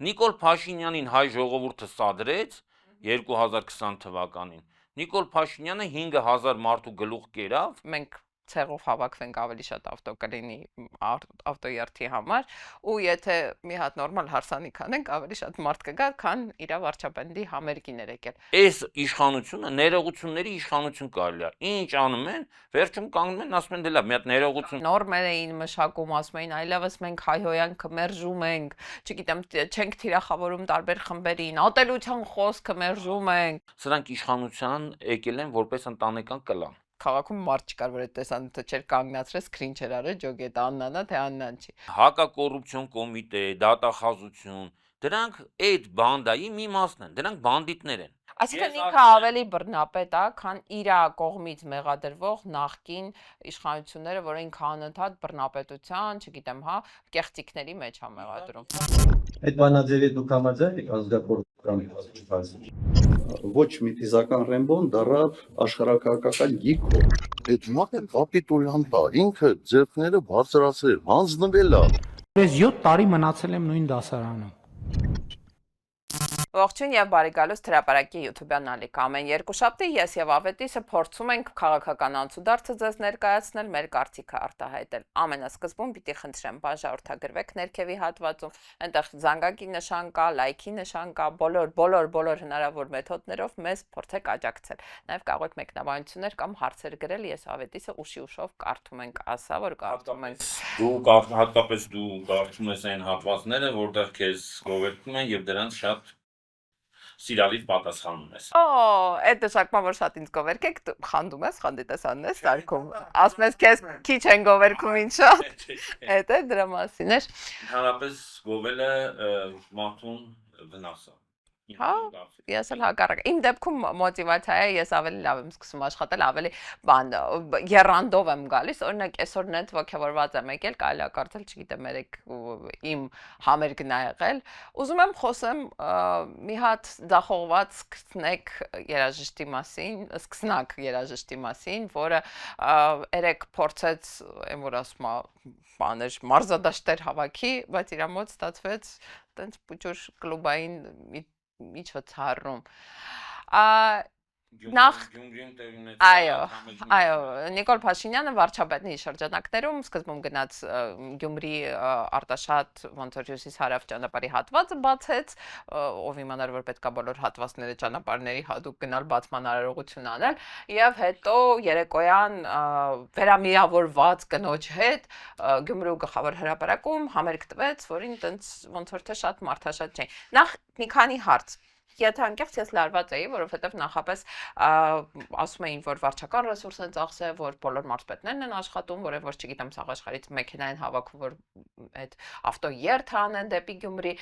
Նիկոլ Փաշինյանին հայ ժողովուրդը սադրեց 2020 թվականին։ Նիկոլ Փաշինյանը 5000 մարդու գլուխ կերավ։ Մենք ցեղով հավաքվենք ավելի շատ ավտո կլինի ավտոյերթի համար ու եթե մի հատ նորմալ հարսանիք անենք ավելի շատ մարդ կգա, քան իր վարչապետի համերգիներ եկել։ Այս իշխանությունը ներողությունների իշխանություն կարելի է։ Ինչ անում են, վերջում կանգնում են, ասում են դե լավ, մի հատ ներողություն։ Նորմեր էին մշակում, ասում էին այլևս մենք հայհոյանքը մերժում ենք, չգիտեմ, չենք թիրախավորում տարբեր խմբերին, ատելության խոսքը մերժում ենք։ Սրանք իշխանության եկել են որպես ընտանեկան կլան։ Քաղաքում մարդ չկար, որ այդ տեսանյութը չէր կանգնացրել, սկրին չէր արել, ջոգետ Աննանա, թե Աննան չի։ Հակակոռուպցիոն կոմիտե, դատախազություն, դրանք այդ բանդայի մի մասն են, դրանք բանդիտներ են։ Այսինքն ինքը ավելի բռնապետ է, քան իր կողմից մեղադրվող նախկին իշխանությունները, որը ինքը անընդհատ բռնապետության, չգիտեմ, հա, կեղծիքների մեջ է մեղադրում։ Այդ բանաձևի դուք համաձայն եք ազգակործության բացի։ Ոչ մի ֆիզիկական Ռեմբոն դառավ աշխարհակահաղական գիգ։ Այդ մարդը կապիտուլյանտ է, ինքը ձեռքները բարձրացրել, հանձնվել է։ Ես 7 տարի մնացել եմ նույն դասարանում։ Ողջույն եւ բարի գալուստ հրապարակի YouTube-յան ալիք։ Ամեն երկուշաբթի ես եւ Ավետիսը փորձում ենք քաղաքական անցուդարձը ձեզ ներկայացնել, մեր կարծիքը արտահայտել։ Ամենասկզբում պիտի խնդրեմ բաժանորդագրվեք ներքևի հատվածում, այնտեղ զանգակի նշան կա, լայքի նշան կա, բոլոր հնարավոր մեթոդներով մեզ փորձեք աջակցել։ Նաեւ կարող եք մեկնաբանություններ կամ հարցեր գրել, ես Ավետիսը ուշով կարդում ենք, ասա որ կարդում ենք։ Հատկապես դու կարդում ես այն հատվածները, որտեղ քեզ գովերքում են եւ դրանց շատ սիրալիր պատասխանում ես։ Այդ դժակման որ շատ ինձ գովերքեք, դու խանդում ես, խանդիտեսանն ես սարքում։ Ասում ես քեզ քիչ են գովերքում ինչ շատ։ Այդ է դրա մասին էր։ Ընդհանրապես գովելը մարդուն վնաս է։ Հա, ես էլ հակառակ։ Իմ դեպքում մոտիվացիա է, ես ավելի լավ եմ սկսում աշխատել, ավելի բան երանդով եմ գալիս, օրինակ այսօր net ոգևորված եմ եկել, կարելի է կարծել, չգիտեմ, երեք իմ համերգն ա եղել։ Ուզում եմ խոսեմ մի հատ ձախողված սկսնակ երաժշտի մասին, որը երեք փորձեց, այն որ ասում է, բաներ մարզադաշտեր հավաքի, բայց իր մոտ ստացվեց տենց պուճուր կլուբային միջոցառում։ Նախ այո, Նիկոլ Փաշինյանը վարչապետի շրջանակներում սկզբում գնաց Գյումրի Արտաշատ ոնց որ հյուսիս-հարավ ճանապարհի հատվածը բացեց, ով իմանար որ պետքա բոլոր հատվածները ճանապարհների հատուկ գնալ բացման արարողություն անել, եւ հետո երեկոյան վերամիավորված կնոջ հետ Գյումրու գլխավոր հրապարակում համերգ տվեց, որին տենց ոնց որ թե շատ մարդաշատ չէին։ Նախ մի քանի հարց Եթե անկեղծ ես լարված էի, որովհետև նախապես ասում էին, որ վարչական ռեսուրս են ծախսել, որ բոլոր մարզպետներն են աշխատում, որև որ չգիտեմ, սաղ աշխարհից մեքենա են հավաքում, որ այդ ավտոերթը անեն դեպի Գյումրի,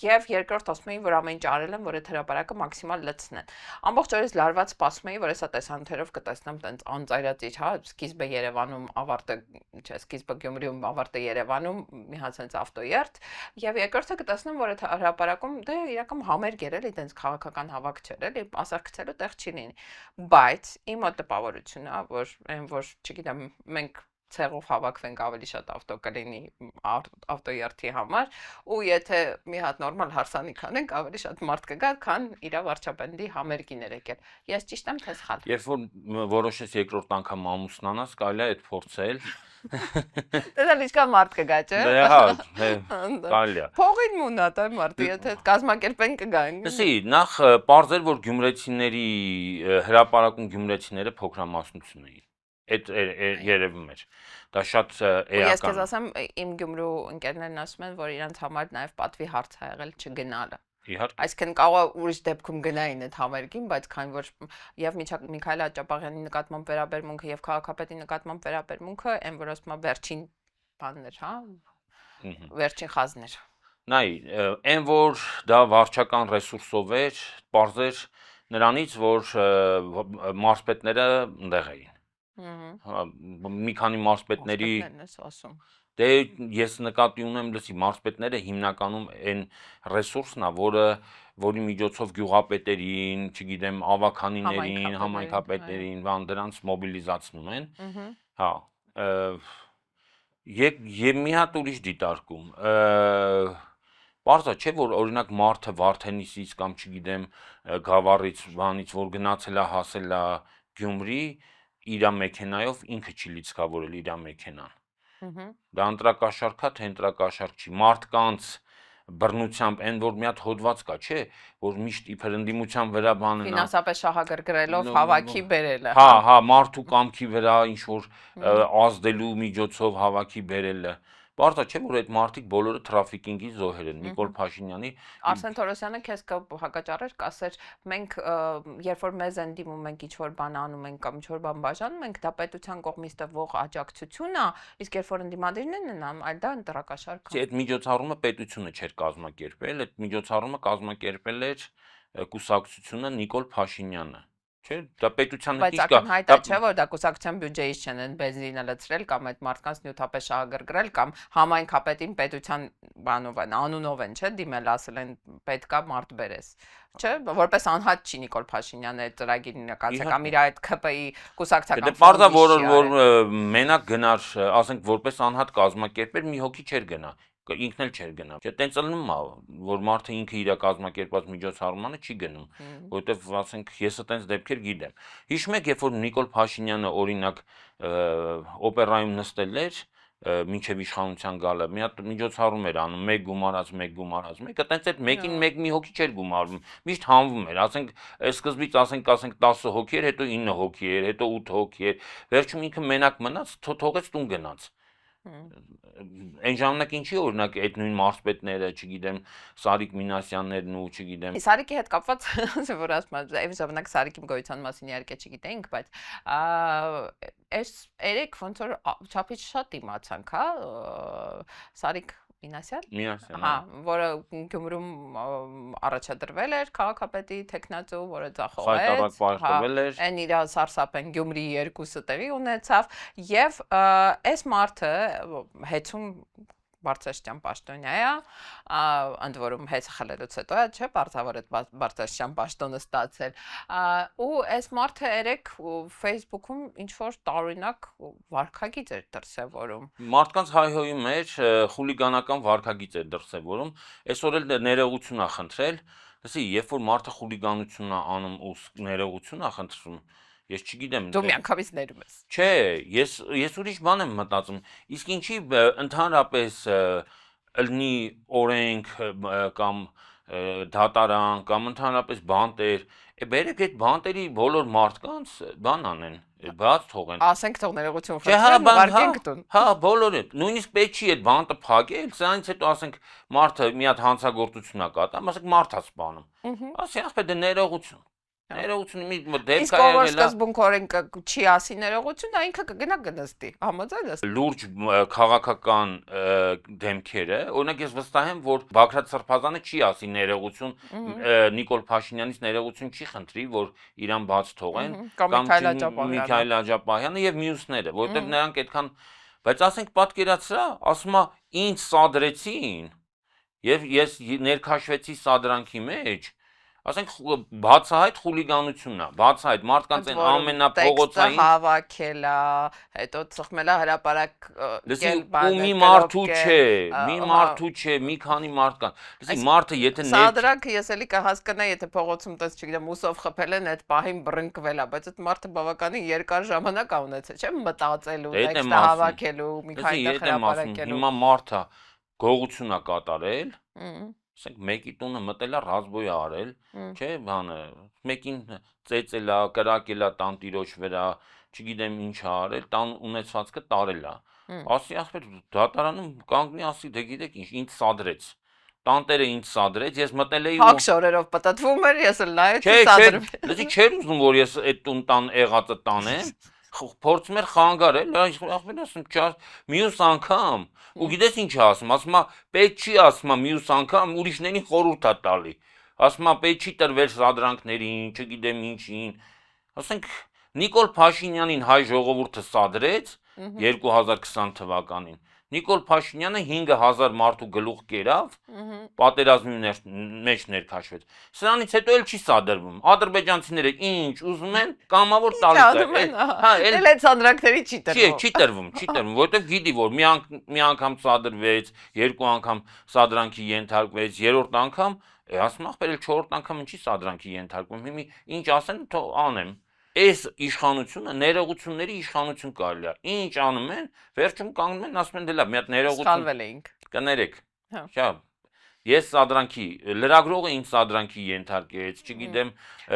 եւ երկրորդ ասում էին, որ ամեն ինչ արել են, որ այդ հրապարակը մաքսիմալ լցնեն։ Ամբողջ օրից լարված սպասում էի, որ հեսա տեսանյութերով կտեսնեմ տենց անծայրածիր, հա, սկիզբը Երևանում, ավարտը, չէ, սկիզբը Գյումրիում, ավարտը Երևանում, մի հատ sense ավտոերթ, եւ երկրորդը կտեսնեմ, որ այդ հրապարակում դե իրական համերգ էլի տենց քաղաքական հավաք չէր, էլի ասարկցելու տեղ չի լինի, բայց իմ մոտ տպավորությունն է, որ այն որ չգիտեմ, մենք ցեղով հավաքվենք ավելի շատ ավտո կլինի ավտոերթի համար ու եթե մի հատ նորմալ հարսանիք անենք ավելի շատ մարդ կգա, քան իր վարչապետի համերգիներ եկել։ Ես ճիշտ եմ թե սխալ։ Երբ որ որոշես երկրորդ անգամ ամուսնանաս, կարելի է այդ փորձել։ Դա լիճկա մարդ կգա, չէ՞։ Դե հա, կարելի է։ Փողին մունատ է մարդը, եթե կազմակերպեն կգան։ Լսի, նախ պարզել որ գյումրեցիների հրապարակում գյումրեցիները փոքրամասնություն էին։ Այդ երևում էր։ Դա շատ էական։ Ես քեզ ասեմ, իմ Գյումրու ընկերներն ասում են, որ իրանց համար նաև պատվի հարց ա եղել չգնալը։ Իհարկե։ Այսինքն կարող է ուրիշ դեպքում գնային այդ համերգին, բայց քանի որ եւ Միքայել Աճապաղյանի նկատմամբ վերաբերմունքը եւ քաղաքապետի նկատմամբ վերաբերմունքը, այն որ ասում է վերջին բաններ, հա, վերջին խազներ։ Նայ, այն որ դա վարչական ռեսուրսով էր, պարզեր նրանից, որ մարզպետները ընդեղ էին։ Մի քանի մարզպետների դե ես նկատի ունեմ, լսի, մարզպետները հիմնականում այն ռեսուրսն է, որի միջոցով գյուղապետերին, չգիտեմ, ավականիներին, համայնքապետերին, բան դրանց մոբիլիզացնում են։ Հա։ Եկ մի հատ ուրիշ դիտարկում։ Պարզ է, չէ, որ օրինակ մարդը Վարդենիսից կամ չգիտեմ Գավառից, բանից, որ գնացել է հասել է Գյումրի, իր մեքենայով ինքը չի լիցքավորել իր մեքենան։ Դա ընտրակաշարք է, թե ընտրակաշարք չի։ Մարդկանց բռնությամբ այն որ մի հատ հոդված կա, չէ, որ միշտ իբր ընդդիմության վրա բանն է։ Ֆինանսապես շահագրգռելով հավաքի բերելը։ Հա, մարդու կամքի վրա ինչ որ ազդելու միջոցով հավաքի բերելը։ Պարզ է, չէ, որ այդ մարդիկ բոլորը թրաֆիկինգի զոհեր են։ Նիկոլ Փաշինյանի Արսեն Թորոսյանը քեզ հակաճառեր կասեր, մենք երբ որ մեզ են դիմում ենք ինչ-որ բան անում ենք կամ ինչ-որ բան բաժանում ենք, դա պետության կողմից տվող աջակցություն է, իսկ երբ որ ընդդիմադիրներն են անում, այլ դա ընտրակաշարք է։ Այդ միջոցառումը պետությունը չէր կազմակերպել, այդ միջոցառումը կազմակերպել էր կուսակցությունը Նիկոլ Փաշինյանը։ Չէ, դա պետության Բայց հետ ակնհայտ է, չէ, որ դա կուսակցության բյուջեից չեն են բենզինը լցրել կամ այդ մարդկանց նյութապես շահագրգռել կամ համայնքապետին պետության բանով են, անունով են, չէ, դիմել ասել են պետքա մարդ բերես։ Չէ, որպես անհատ չի Նիկոլ Փաշինյանը այդ ծրագիրն իրականացել կամ իր այդ ԿՊ-ի կուսակցական Դե պարզ է, որ մենակ գնար, ասենք որպես անհատ կազմակերպել մի հոգի չէր գնա, ինքն էլ չէր գնա։ Չէ, տենց ելնում է, որ մարդը ինքը իր կազմակերպած միջոցառմանը չի գնում, որովհետև ասենք ես այդպես դեպքեր գիտեմ։ Հիշում եք, երբ որ Նիկոլ Փաշինյանը օրինակ օպերայում նստել էր մինչև իշխանության գալը, մի հատ միջոցառում էր անում, մեկ գումարած, մեկը տենց այդ մեկին մեկ մի հոգի չէր գումարվում, միշտ հանվում էր, ասենք սկզբից ասենք 10 հոգի էր, հետո 9 հոգի էր, հետո 8 հոգի էր, վերջում ինքը մենակ մնաց, թողեց տուն գնաց։ Այն ժամանակ ինչի օրինակ այդ նույն մարզպետները, չգիտեմ, Սարիկ Մինասյաններն ու չգիտեմ։ Սարիկի հետ կապված որ ասում եմ, այն ժամանակ Սարիկի գոյության մասին իհարկե չգիտեինք, բայց այս երեք ոնց որ չափից շատ իմացանք, հա, Սարիկ Մինասյան, հա, որը Գյումրում առաջադրվել էր քաղաքապետի տեխնացու, որը ձախողեց, այն իր սարսափեն Գյումրի 2-ը տեղի ունեցավ եւ այս մարդը հեծում Բարձրաստիճան պաշտոնյա է, ընդ որում հեծը խլելուց հետո է, չէ, բարձրավոր այդ Բարձրաստիճան պաշտոնը ստացել, ու այս մարդը երեք Facebook-ում ինչ-որ տարօրինակ վարքագիծ էր դրսևորում։ Մարդկանց հայհոյում էր, խուլիգանական վարքագիծ էր դրսևորում, այսօր էլ ներողություն է խնդրել, լսի, երբ որ մարդը խուլիգանություն է անում ու ներողություն է խնդրում, ես չգիտեմ։ Դու միանգամից ներում ես։ Չէ, ես ուրիշ բան եմ մտածում։ Իսկ ինչի ընդհանրապես ըլնի օրենք կամ դատարան կամ ընդհանրապես բանտեր, բերեք այդ բանտերի բոլոր մարդկանց բան անեն, բաց թողեն։ Ասենք թող ներողություն խնդրեն, ուղարկենք տուն։ Հա, բոլորը, նույնիսկ պետք չի այդ բանտը փակել, սրանից հետո ասենք մարդը մի հատ հանցագործություն է կատարում, ասենք մարդ է սպանում։ Ասի ախպե դե ներողություն։ Ներողություն մի դեպք իսկ ով սկզբունքորեն չի ասի ներողություն, ինքը կգնա կնստի, համաձայն ես։ Լուրջ քաղաքական դեմքերը, օրինակ ես վստահ եմ, որ Բագրատ Սրբազանը չի ասի ներողություն, Նիկոլ Փաշինյանից ներողություն չի խնդրի, որ իրան բաց թողեն, կամ Միքայել Աջապահյանը եւ մյուսները, որովհետեւ նրանք այդքան, բայց ասենք պատկերացրա, ասում է ինձ սադրեցին եւ ես ներքաշվեցի սադրանքի մեջ։ Ասենք բացահայտ խուլիգանությունն է, բացահայտ մարդկանց այն ամենափողոցային հավաքելա, հետո ծխմելա հրապարակ ու մի մարդու չէ, մի քանի մարդկան։ Լսի, մարդը եթե սադրանքը ես էլի կհասկանայի, եթե փողոցում տես չգիտեմ ուսով խփել են, այդ պահին բռնկվել է, բայց այդ մարդը բավականին երկար ժամանակ ա ունեցել, չէ՞, մտածելու, տեքստը հավաքելու, մի քանի տեղ հրապարակելու։ Հիմա մարդը գողություն է կատարել, ասենք մեկի տունը մտել է ռազմոյ արել, չէ, բանը, մեկին ծեծել է, կրակել է տանտիրոջ վրա, չգիտեմ ինչ է արել, տան ունեցվածքը տարել է։ Ասի ախպեր դատարանում կանգնի, ասի դե գիտեք ինչ, ինձ սադրեց։ Տանտերը ինձ սադրեց, ես մտել էի հակ շորերով պտտվում էր, ես էլ նայեցի սադրվի։ Լսի, չէր ուզում որ ես այդ տուն տան եղածը տանեմ։ Փորձում էր խանգարել, ախպեր ասում, մյուս անգամ, ու գիտես ինչ է ասում, ասում է, պետք չի ասում, մյուս անգամ ուրիշներին խորհուրդ է տալի, ասում է, պետք չի տրվել սադրանքներին, չգիտեմ ինչին, ասենք Նիկոլ Փաշինյանին հայ ժողովուրդը սադրեց 2020 թվականին, Նիկոլ Փաշինյանը 5000 մարդու գլուխ կերավ, պատերազմի մեջ ներքաշվեց։ Սրանից հետո էլ չի սադրվում։ Ադրբեջանցիները ինչ ուզում են, կամավոր տալիս է։ Հա, էլ այդ սանդրանքների չի տրվում։ Չի տրվում, որովհետև գիտի, որ մի անգամ սադրվեց, երկու անգամ սադրանքի ենթարկվեց, երրորդ անգամ, ասում ախպեր, 4-րդ անգամ ինչի սադրանքի ենթարկվում։ Հիմա ինչ ասեն, թող անեմ։ Այս իշխանությունը ներողությունների իշխանություն կարելի է։ Ինչ անում են, վերջում կանգնում են, ասում են դե լավ, մի հատ ներողություն Սխալվել էինք։ կներեք։ Հա։ Շա ես սադրանքի լրագրողը ինձ սադրանքի ենթարկեց, չգիտեմ,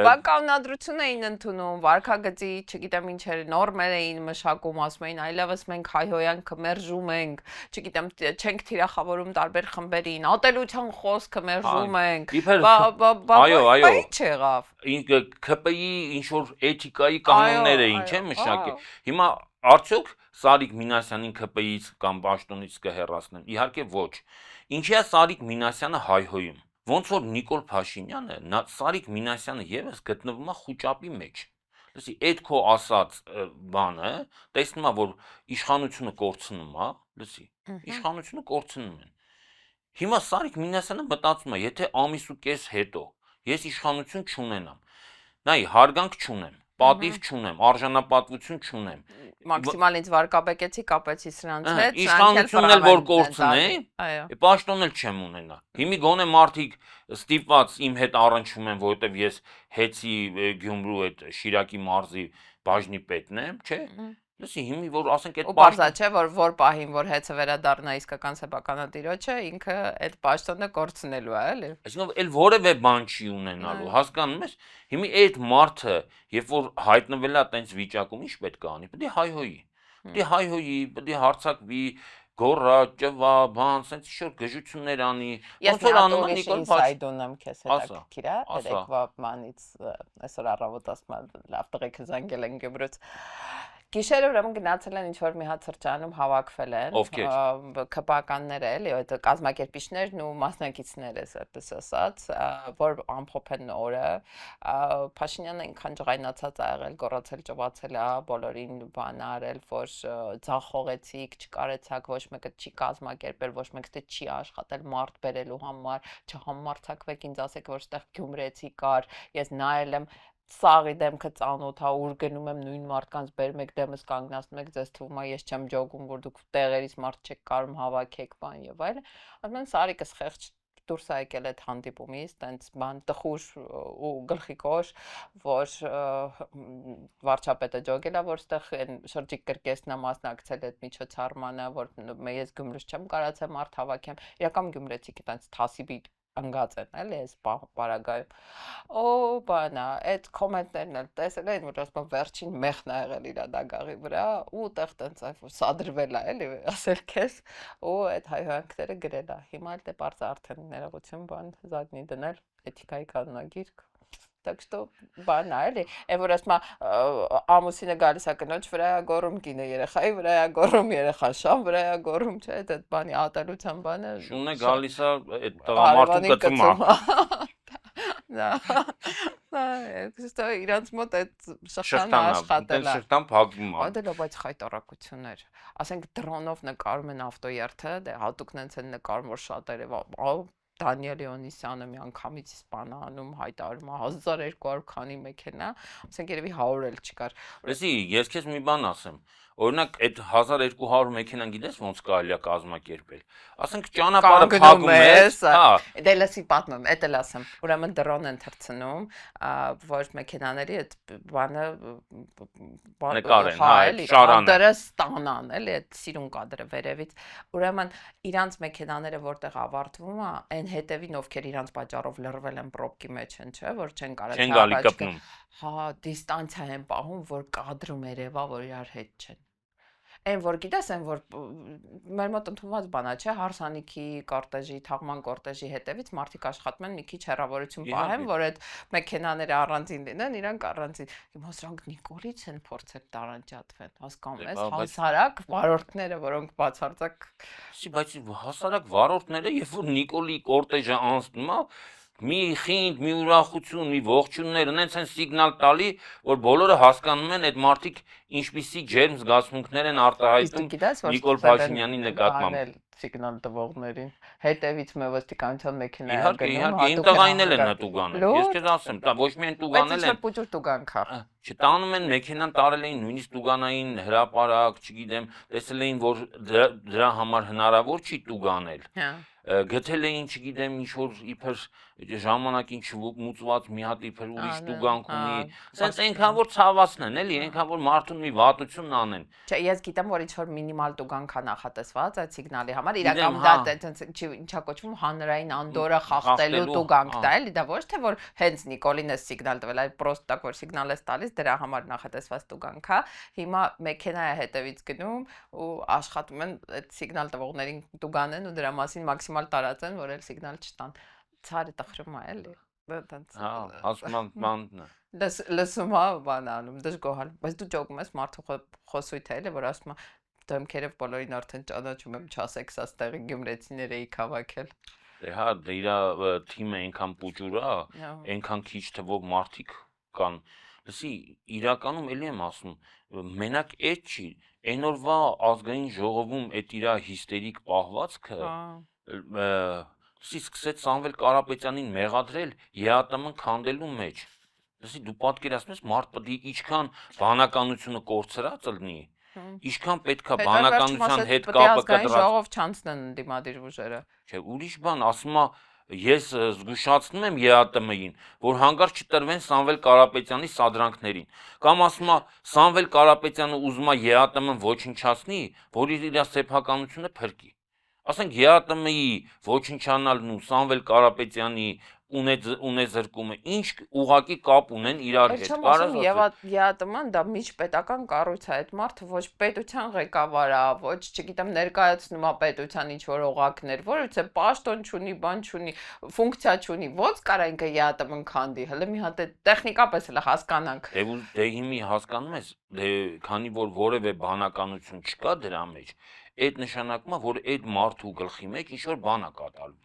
Բանկանադրություն էին ընդունում, վարքագծի, չգիտեմ ինչեր, նորմեր էին մշակում, ասում էին, այլևս մենք հայհոյան կմերժում ենք, չգիտեմ, չենք թիրախավորում տարբեր խմբերին, ատելության խոսքը մերժում ենք։ Այո, ինչ եղավ։ ՔՊ-ի ինչ որ էթիկայի կանոններ էին, չէ՞ մշակել։ Հիմա արդյոք Սարիկ Մինասյանին ՔՊ-ից կամ Պաշտոնից կհեռացնեն։ Իհարկե ոչ։ Ինչի՞ է Սարիկ Մինասյանը հայհոյում։ Ոնց որ Նիկոլ Փաշինյանը, Սարիկ Մինասյանը եւս գտնվում է խոճապի մեջ։ Լսի, այդ քո ասած բանը, տեսնում ես որ իշխանությունը կորցնում է, լսի, իշխանությունը կորցնում են։ Հիմա Սարիկ Մինասյանը մտածում է, եթե ամիս ու կես հետո ես իշխանություն չունենամ, նայ հարգանք չունեմ, պատիվ չունեմ, արժանապատվություն չունեմ։ Մաքսիմալ ինձ վարկաբեկեցի, կապեցի սրանց հետ, իշխանությունն էլ որ կորցնի, պաշտոն էլ չեմ ունենա։ Հիմի գոնե մարդիկ ստիպված իմ հետ առնչվում են, որովհետև ես հեցի Գյումրու այդ Շիրակի մարզի բաժնի պետն եմ, չէ՞։ Լսի, հիմի որ ասենք այդ պաշտոնը չէ, որ պահին որ հեծը վերադառնա իսկական սեփականատիրոջը, ինքը այդ պաշտոնը կորցնելու է, էլի։ Այսինքն էլ որևէ բան չի ունենալու, հասկանում ես։ Հիմի այդ մարդը, երբ որ հայտնվել է տենց վիճակում, ինչ պետք է անի։ Պետք է հայհոյի, պետք է հարձակվի, գոռա, ճվա, բան, սենց ինչ-որ գժություններ անի։ Ես անում եմ Նիկոլ Փաշինյանն քեզ հետաքրքիր է, երեկվա մանից այսօր առավոտ ասում եմ լավ տղեկ զանգել են Գյումրուց։ Գիշերը ուրեմն գնացել են ինչ-որ մի հատ սրճարանում հավաքվել են ԿՊ-ականները, էլի, այդ կազմակերպիչներն ու մասնակիցներս, այդպես ասած, որ ամփոփեն օրը, Փաշինյանը այնքան ջղայնացած ա եղել, գոռացել, ճվացել ա, բոլորին բան արել, որ ձախողեցիք, չկարեցաք, ոչ մեկը չի կազմակերպել, ոչ մեկը չի աշխատել մարդ բերելու համար, չհամարցակվեք, ինձ ասեք, որ այդտեղ գյումրեցի կար, ես նայել եմ Սաղի դեմքը ծանոթ է, ուր գնում եմ նույն մարդկանց բերում եք դեմս կանգնացնում եք, ձեզ թվում է ես չեմ ջոգում, որ դուք տեղերից մարդ չեք կարում հավաքեք, բան եւ այլն։ Ասում են Սարիկս խեղճ դուրս է եկել այդ հանդիպումից, տենց բան տխուր ու գլխիկոր, որ վարչապետը ջոգել է, որ ստեղ այն շրջիկ կրկեսն է մասնակցել այդ միջոցառմանը, որ ես Գյումրուց չեմ կարացել մարդ հավաքեմ, իրական գյումրեցիք տենց թասիբի ընկած են, էլի, այս պարագայում։ Օ, բանա, այդ կոմենտներն էլ տեսել են, որ ասում վերջին մեղն ա եղել իր դագաղի վրա, ու տեղ տենց այ որ սադրվել է, էլի, ասել քեզ, ու այդ հայհոյանքները գրել է։ Հիմա էլ դե բարձ արդեն ներողություն բան զատնի դնել, էթիկայի կանոնագիր։ Так что բան է, էլի, այն որ ասում ամուսինը գալիս է կնոջ վրա է գոռում, կինը երեխայի վրա է գոռում, երեխան շան վրա է գոռում, չէ՞, այդ բանի ատելության բանը։ Շունն է գալիս է այդ տղամարդու կծումա։ Դա իրանց մոտ այդ շղթան աշխատել է։ Շղթան փակվում է։ Այդելա բայց խայտարակություններ։ Ասենք դրոնով նկարում են ավտոերթը, դե հատուկ նենց են նկարում, որ շատերը Դանիել Օնիսյանը մի անգամից սպանանում հայտարարում 1200 քանի մեքենա, ասենք երևի 100 էլ չկար։ Լսի, ես քեզ մի բան ասեմ։ Օրինակ այդ 1200 մեքենան գիտես ոնց կարելի է կազմակերպել։ Ասենք ճանապարհը փակում ես, հա։ Դե լսի պատմեմ, էդ էլ ասեմ։ Ուրեմն դրոն են թռցնում, որ մեքենաների այդ բանը նկարեն, հա, շարանը։ Դերը ստանան, էլի, այդ սիրուն կադրը վերևից։ Ուրեմն իրանց մեքենաները որտեղ ավարտվում է, այն հետևին ովքեր իրանց պատճառով լռվել են պրոբկի մեջ են, չէ, որ չեն կարողացել գալի կպնում։ Հա, դիստանցիա են պահում, որ կադրում երևա, որ իրար հետ չեն։ Այն որ գիտես, այն որ մեր մոտ ընդունված բան է, չէ, հարսանիքի կորտեժի, թաղման կորտեժի հետևից մարդիկ աշխատում են մի քիչ հեռավորություն պահեն, որ այդ մեքենաները առանձին լինեն, իրանք առանձին։ Հիմա սրանք Նիկոլից են փորձել տարանջատվել, հասկանում ես, հասարակ վարորդները, որոնք բացարձակ բայց հասարակ վարորդները, երբ որ Նիկոլի կորտեժը անցնում է, մի խինդ, մի ուրախություն, մի ողջուններ, այնց են սիգնալ տալի, որ բոլորը հասկանում են այդ մարդիկ ինչպիսի ջերմ զգացմունքներ են արտահայտում Նիկոլ Փաշինյանի նկատմամբ։ Սիգնալ տվողներին հետևից մը ոստիկանության մեքենա է Իհարկե, գնում, իմ տղային էլ են տուգանել։ Ես քեզ ասեմ, ոչ միայն տուգանել են, պուճուր տուգանք է։ չտանում են մեքենան տարել էին, նույնիսկ տուգանային հրապարակ, չգիտեմ, տեսել էին, որ դրա համար հնարավոր չի տուգանել։ Գտել էին, չգիտեմ, ինչ-որ իբր ժամանակին չմուծված մի հատ իբր ուրիշ տուգանք ունի։ Սենց այնքան որ ցավացն են, էլի, այնքան որ մարդուն մի վատություն անեն։ Չէ, ես գիտեմ, որ ինչ-որ մինիմալ տուգանք է նախատեսված այդ սիգնալի համար, իրականում դա ինչա կոչվում հանրային անդորը խախտելու տուգանք դա էլի, դա ոչ թե որ հենց Նիկոլին է սիգնալ տվել, այլ պրոստը տակ որ սիգնալ է տալիս, դրա համար նախատեսված տուգանք է։ Հիմա մեքենա է հետևից գնում ու աշխատում են այդ սիգնալ տվողներին տուգանեն ու դրա մասին մաքսիմալ տարածեն, որ էլ սիգնալ չտան։ Ցարը տխրում է էլի։ Հա, ասում բանն է։ Լսում է բան անում, դժգոհալ։ Բայց դու ճոգում ես մարդու խոսույթ է էլի, որ ասում է դեմքերով բոլորին արդեն ճանաչում եմ, չասեք սա ստեղի գյումրեցիներ էի քաղաքել։ Դե հա, իր թիմը այնքան պուճուր է, այնքան քիչ թվով մարդիկ կան։ Լսի, իրականում էլի եմ ասում, մենակ այդ չի, այն օրվա ազգային ժողովում այդ իր հիստերիկ պահվածքը սկսեց Սամվել Կարապետյանին մեղադրել ԵԱՏՄ-ն քանդելու մեջ։ Լսի, դու պատկերացնում ես մարդ պետք է ինչքան բանականությունը կորցրած լինի, ինչքան պետքա բանականության հետ կապը կտրած։ Ժողով չանցնեն դիմադիր ուժերը։ Չէ, ուրիշ բան, ասում է ես զգուշացնում եմ ԵԱՏՄ-ին, որ հանկարծ չտրվեն Սամվել Կարապետյանի սադրանքներին։ Կամ ասում է Սամվել Կարապետյանը ուզում է ԵԱՏՄ-ն ոչնչացնի, որ իր սեփականությունը փրկի։ Ասենք ԵԱՏՄ-ի ոչնչանալն ու Սամվել Կարապետյանի ունեզրկումը ինչ ուղակի կապ ունեն իրար հետ։ ԵԱՏՄ-ն դա միջպետական կառույց է, այդ մարդը ոչ պետության ղեկավար է, ոչ, չգիտեմ, ներկայացնում է պետության ինչ-որ օղակներ, որովհետեւ պաշտոն չունի, բան չունի, ֆունկցիա չունի, ո՞նց կարա ինքը ԵԱՏՄ-ն քանդի։ Հələ մի հատ տեխնիկապես հələ հասկանանք։ Դե հիմի հասկանում ես, դե քանի որ որևէ բանականություն չկա դրա մեջ, այդ նշանակում է, որ այդ մարդու գլխի մեջ ինչ-որ բան է կատարվում։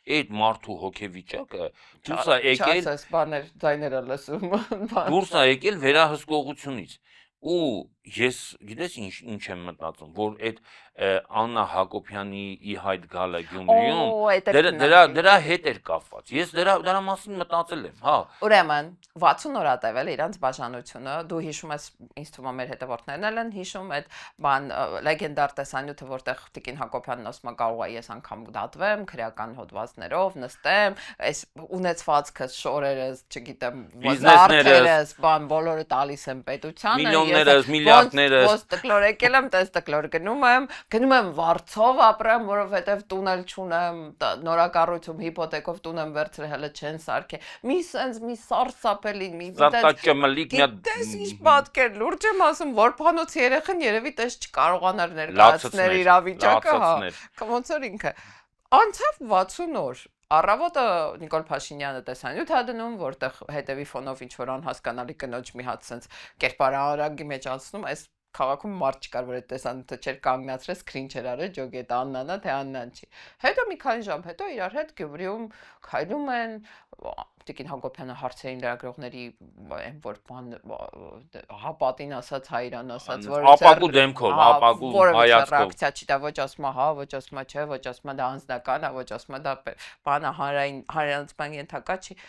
Այդ մարդու հոգեվիճակը դուրս է եկել, չասես բաներ, ձայները լսում։ Դուրս է եկել վերահսկողությունից։ Ու ես գիտես ինչ եմ մտածում, որ այդ Աննա Հակոբյանի ի հայտ գալը Գյումրիում դրա հետ էր կապված։ Ես դրա մասին մտածել եմ, հա։ Ուրեմն 60 օր ա տևել իրանց բաժանությունը, դու հիշում ես, ինձ թվում է մեր հետևորդներն էլ են հիշում այդ բան լեգենդար տեսանյութը, որտեղ Տիկին Հակոբյանն ասում է կարող է ես անգամ դատվեմ քրեական հոդվածներով, նստեմ, այս ունեցվածքս, շորերս, չգիտեմ, զարդերս, բան բոլորը տալիս եմ պետությանը, միլիոններս, միլիարդներս, ոնց տկլոր եկել եմ, տես տկլոր գնում եմ վարձով ապրեմ, որովհետև տուն էլ չունեմ, նորակառույցում հիպոթեկով տուն եմ վերցրել, հələ չեն սարքել։ Մի սենց մի սարսափելի, մի զատաճմլիկ մի դες ինչ պատկեր, լուրջ եմ ասում, որփանոց երեխան երևի տես չկարողանար ներկայացնել իրավիճակը, հա։ Ոնց որ ինքը անցավ 60 օր։ Առավոտը Նիկոլ Փաշինյանը տեսանյութ է դնում, որտեղ հետևի ֆոնով ինչ-որ անհասկանալի կնոջ մի հատ սենց կերպարարագի մեջ անցնում, այս քաղաքում մարդ չկար, որ այդ տեսանյութը չէր կանգնացրել, սկրին չէր արել, ջոգի դա Աննան է, թե Աննան չի։ Հետո մի քանի ժամ հետո իրար հետ Գյումրիում քայլում են, Տիկին Հակոբյանը հարցերին լրագրողների այն որ բան հապատին ասած, հայրան ասած, որ ապակու դեմքով, ապակու հայացքով ռեակցիա չի տա, ոչ ասում է հա, ոչ ասում է չէ, ոչ ասում է դա անձնական է, ոչ ասում է դա բանը հանրայնացման ենթակա չի։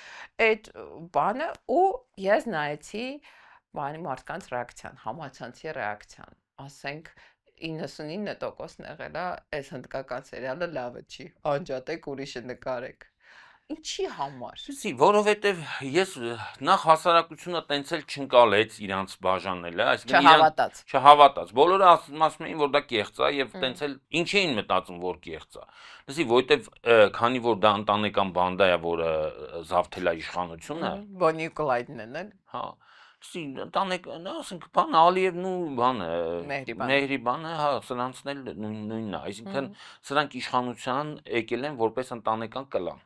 Այդ բանը ու ես նայեցի բանի մարդկանց ռեակցիան, համացանցի ռեակցիան, ասենք 99%-ն եղել է այս հնդկական սերիալը լավը չի, անջատեք ուրիշը նկարեք։ Ինչի համար։ Լսի, որովհետև ես նախ հասարակությունը տենց էլ չընկալեց իրանց բաժանելը, այսինքն չհավատաց։ Բոլորը ասում էին, որ դա կեղծ է եւ տենց էլ ինչ էին մտածում, որ կեղծ է։ Լսի, որովհետև քանի որ դա ընտանեկան բանդա է, որը զավթել է իշխանությունը, Բոնի ու Կլայդն են, էլ։ Հա։ Լսի, ընտանեկան, ասենք, բան Ալիևն ու բանը Մեհրիբանը, հա, սրանցն էլ նույնն է, այսինքն սրանք իշխանության եկել են որպես ընտանեկան կլան։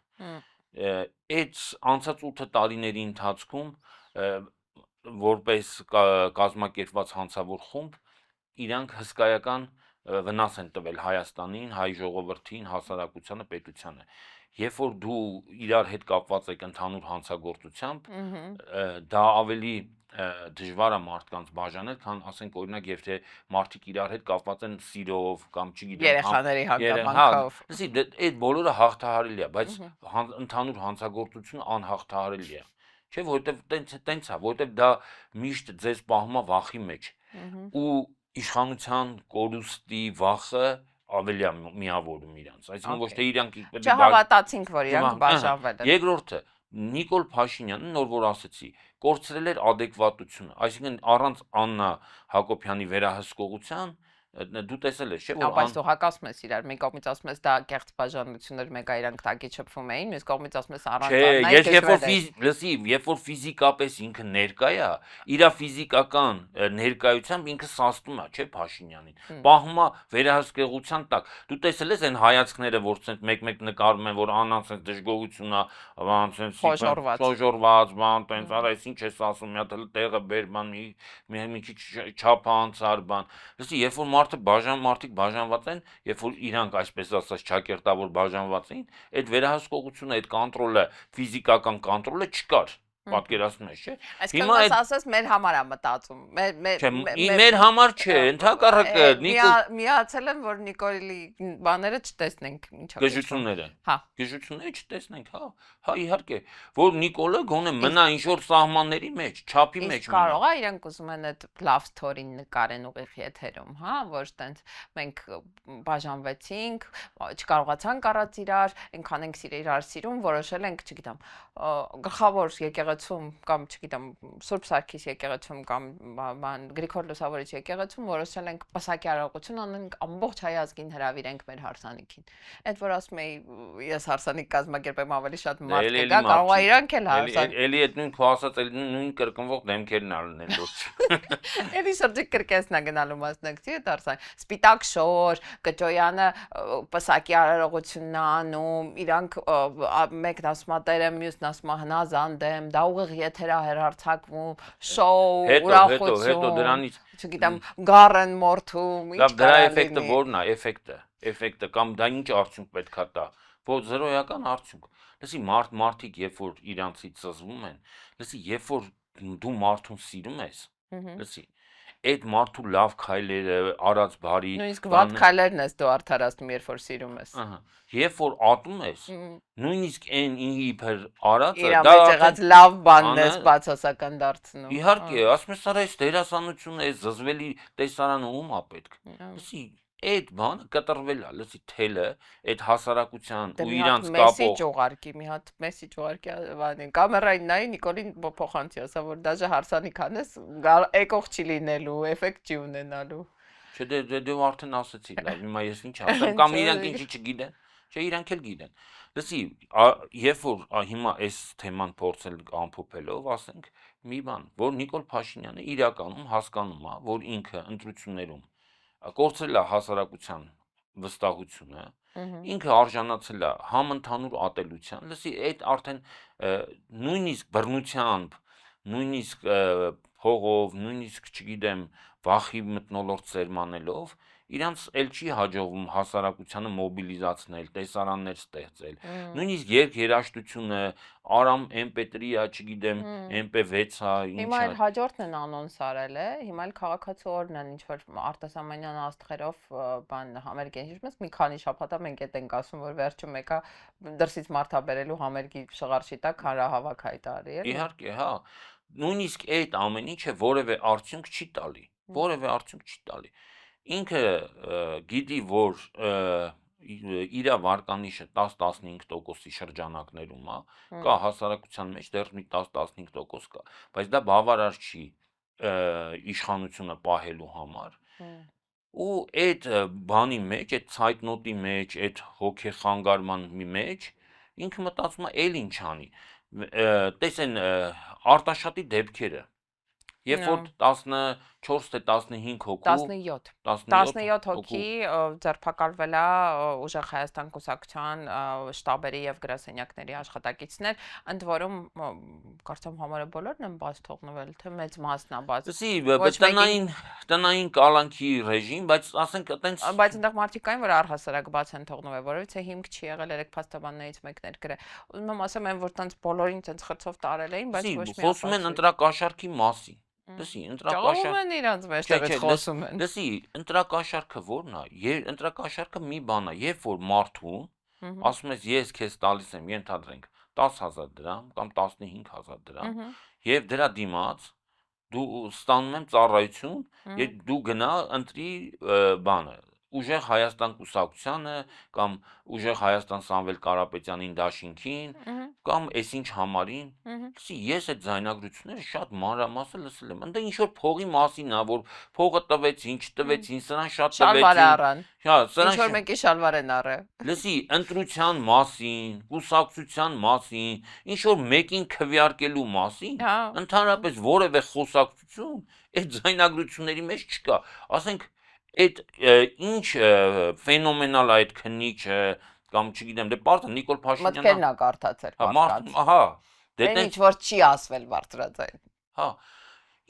Այդ անցած 8 տարիների ընթացքում որպես կազմակերպված հանցավոր խումբ իրանք հսկայական վնաս են տվել Հայաստանին, հայ ժողովրդին, հասարակությանը, պետությանը։ երբ որ դու իրար հետ կապված եք ընդհանուր հանցագործությամբ, դա ավելի դժվար է մարդկանց բաժանել, քան ասենք օրինակ եւ թե մարդիկ իրար հետ կապված են սիրով կամ չգիտեմ Երեխաների հանգամանքով։ լսի այդ բոլորը հաղթահարելի է, բայց ընդհանուր հանցագործությունը անհաղթահարելի է։ Չէ, որովհետեւ տենց է, որովհետեւ դա միշտ ձեզ պահում է վախի մեջ։ Ու իշխանության կորուստի վախը ավելի է միավորում իրանց, այսինքն ոչ թե իրանք չհավատացինք, որ իրանք բաժանվել են։ Երկրորդը Նիկոլ Փաշինյանը նոր որ ասեցի, կորցրել էր adekvatությունը, այսինքն առանց Աննա Հակոբյանի վերահսկողության դու տեսել ես, չէ՞ Բայց դու հակասում ես իրար, մեկ կողմից ասում ես դա կեղծ բաժանություններ, մեկը իրանք տակի չփվում էին, մյուս կողմից ասում ես առանց Աննայի Չէ, լսի, երբ որ ֆիզիկապես ինքը ներկա է, իր ֆիզիկական ներկայությամբ ինքը սաստում է, չէ՞ Փաշինյանին, պահում է վերահսկողության տակ։ Դու տեսել ես այն հայացքները, որ ցենց մեկ-մեկ նկարում են, որ Աննան ցենց դժգոհություն է, բան ցենց խոժորված, բան տենց արա, այս ինչ ես ասում, մի հատ տեղը բեր, բան մի քիչ չափ անցար, բան։ Լսի, երբ որ մարդիկ բաժանված են, երբ որ իրանք այսպես ասած ճակերտավոր բաժանված էին, այդ վերահսկողությունը, այդ կոնտրոլը, ֆիզիկական կոնտրոլը չկար։ Պատկերացնում ես, չէ՞։ Հիմա ասես մեր համար է մտածում։ Մեր համար չէ, ընդհակառակը միացել եմ, որ Նիկոլի բաները չտեսնենք, ինչա։ Գժությունները։ Հա։ Գժությունները չտեսնենք, հա, իհարկե, որ Նիկոլը գոնե մնա ինչ-որ սահմանների մեջ, չափի մեջ մնա։ Կարող է իրանք ուզում են այդ love story-ն նկարեն ուղիղ եթերում, հա, որ տենց մենք բաժանվեցինք, չկարողացանք առած իրար, այնքան ենք իրար սիրում, որոշել ենք, չգիտեմ, գլխավոր եկեղեցում կամ չգիտեմ Սուրբ Սարգիս եկեղեցում կամ բան Գրիգոր Լուսավորիչ եկեղեցում որոշել ենք պսակի արարողություն անենք ամբողջ հայ ազգին հրավիրենք մեր հարսանիքին։ Այդ որ ասում էի ես հարսանիք կազմակերպեմ ավելի շատ մարդ կգա, կարող է իրանք էլ հարսանիք։ Էլի այդ նույն քո ասած էլի նույն կրկնվող դեմքերն ալնեն դուրս։ Էլի շրջիկ կրկեսնա գնալու մասնակցի այդ հարսանիք։ Սպիտակ շոր, Կճոյանը պսակի արարողությունն անում, իրանք մեկն ասում է տերը, մյուսն ասում է հնազանդ եմ, դա ուղիղ եթերա հերարցակվում, շոու, ուրախություն։ Հետո դրանից, չգիտեմ, գառն մորթում, ինչ դրա էֆեկտը որն է, էֆեկտը կամ դա ինչ արդյունք պետքա տա, որ զրոյական արդյունք։ Լսի, մարդիկ երբ որ իրանցից ծզվում են, լսի, երբ որ դու մարդուն սիրում ես, լսի, այդ մարդու լավ քայլերը, արած բարի, նույնիսկ վատ քայլերն ես դու արդարացնում, երբ որ սիրում ես։ Երբ որ ատում ես, նույնիսկ այն իբր արածը, իր մեջ եղած լավ բանն ես բացասական դարձնում։ Իհարկե, ասում ես, արա այս դերասանությունը, այս զզվելի տեսարանը ում է պետք։ Լսի, այդ բանը կտրվել է, լսի, թելը, այդ հասարակության ու իրանց կապող։ Մի հատ մեսիջ ուղարկի բանին, կամերային նայի Նիկոլին փոխանցի, ասա որ դաժե հարսանիք անես, եկող չի լինելու, էֆեկտ չի ունենալու։ Չէ, դու արդեն ասացի, լավ, հիմա ես ինչ ասեմ, կամ իրանք ինչի չգիտեն։ Չէ, իրանք էլ գիտեն։ Լսի, երբ որ հիմա այս թեման փորձել ամփոփելով, ասենք, մի բան, որ Նիկոլ Փաշինյանը իրականում հասկանում է, որ ինքը ընտրություններում կորցրել է հասարակության վստահությունը, ինքը արժանացել է համընդհանուր ատելության, լսի, այդ արդեն նույնիսկ բռնությամբ, նույնիսկ փողով, նույնիսկ չգիտեմ, վախի մթնոլորտ սերմանելով, իրանց էլ չի հաջողվում հասարակությանը մոբիլիզացնել, տեսարաններ ստեղծել, նույնիսկ երաժշտությունը, Արամ MP3-ա, չգիտեմ, MP6-ա, Հիմա էլ հաջորդն են անոնս արել է, հիմա էլ քաղաքացու օրն են, ինչ որ արտասահմանյան աստղերով բան համերգ են հիշում, մի քանի շաբաթ մենք այդ ենք ասում, որ վերջում եկա դրսից մարդաբերելու համերգի շղարշի տակ հանրահավաք հայտարարի է։ Իհարկե, հա, նույնիսկ այդ ամեն ինչը որևէ արդյունք չի տալի, որևէ արդյունք չի տալի։ Ինքը գիտի, որ իր վարկանիշը 10-15%-ի շրջանակներում է, կա հասարակության մեջ դեռ մի 10-15% կա, բայց դա բավարար չի իշխանությունը պահելու համար։ Ու այդ բանի մեջ, այդ ցայտնոտի մեջ, այդ հոգեխանգարման մեջ ինքը մտածում է էլ ինչ անի։ Տեսեն Արտաշատի դեպքերը։ Երբ որ 14 թե 15 հոգու 17 17 հոգի ձերբակալվել է ուժեղ Հայաստան կուսակցության շտաբերի եւ գրասենյակների աշխատակիցներ, ընդ որում կարծեմ համարը բոլորն են բաց թողնվել, թե մեծ մասն է բաց։ Լսի, տնային կալանքի ռեժիմ, բայց ասենք այտենց բայց այնտեղ մարդիկ կային, որ առհասարակ բաց են թողնվել, որովհետեւ հիմք չի եղել երեք փաստաբաններից մեկներ գրե։ Ուզում եմ ասեմ, այն որ տենց բոլորին տենց խրցով տարել էին, բայց ոչ մի խոսում են ընտրակաշարքի մասին։ Լսի, Ճաղում են իրանց մեջտեղից խոսում են։ Լսի, ընտրակաշարքը ո՞րն է։ Ընտրակաշարքը մի բան է, երբ որ մարդուն ասում ես ես քեզ տալիս եմ, ենթադրենք 10,000 դրամ կամ 15,000 դրամ, եւ դրա դիմաց դու ստանում եմ ծառայություն, եւ դու գնա ընտրի բանը Ուժեղ Հայաստան կուսակցությանը կամ Ուժեղ Հայաստան Սամվել Կարապետյանին դաշինքին կամ այսինչ համարին, լսի, ես այդ ձայնագրությունները շատ մանրամասը լսել եմ։ Ընդ ինչ որ փողի մասին է, որ փողը տվեցին, չտվեցին, սրան շատ տվեցին։ Հա, սրան ինչ որ մեկի շալվար են առել։ Լսի, ընտրության մասին, կուսակցության մասին, ինչ որ մեկին քվեարկելու մասին, ընդհանրապես որևէ խոսակցություն այդ ձայնագրությունների մեջ չկա։ Ասենք այդ ինչ ֆենոմենալ է այդ քննիչը կամ չգիտեմ, դե պարզ է Նիկոլ Փաշինյանը մտքերն է կարդացել մարդկան։ Ահա, դե ինչ որ չի ասվել բարձրաձայն։ Հա,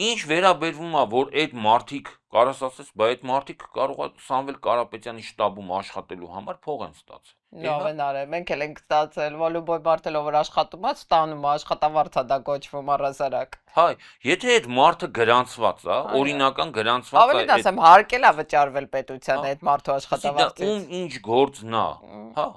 ինչ վերաբերվում է, որ այդ մարդիկ, կարաս ասես, բայց այդ մարդիկ կարող է Սամվել Կարապետյանի շտաբում աշխատելու համար փող են ստացել։ Լավ են արել, մենք էլ ենք ստացել, վոլեյբոլ մարտելով որ աշխատում է, ստանում է, աշխատավարձ է դա կոչվում առհասարակ։ Հայ, եթե այդ մարդը գրանցված է, օրինական գրանցված է։ Ավելի ասեմ, հարկել է վճարվել պետության այդ մարդու աշխատավարձից։ Ում ինչ գործն է, հա։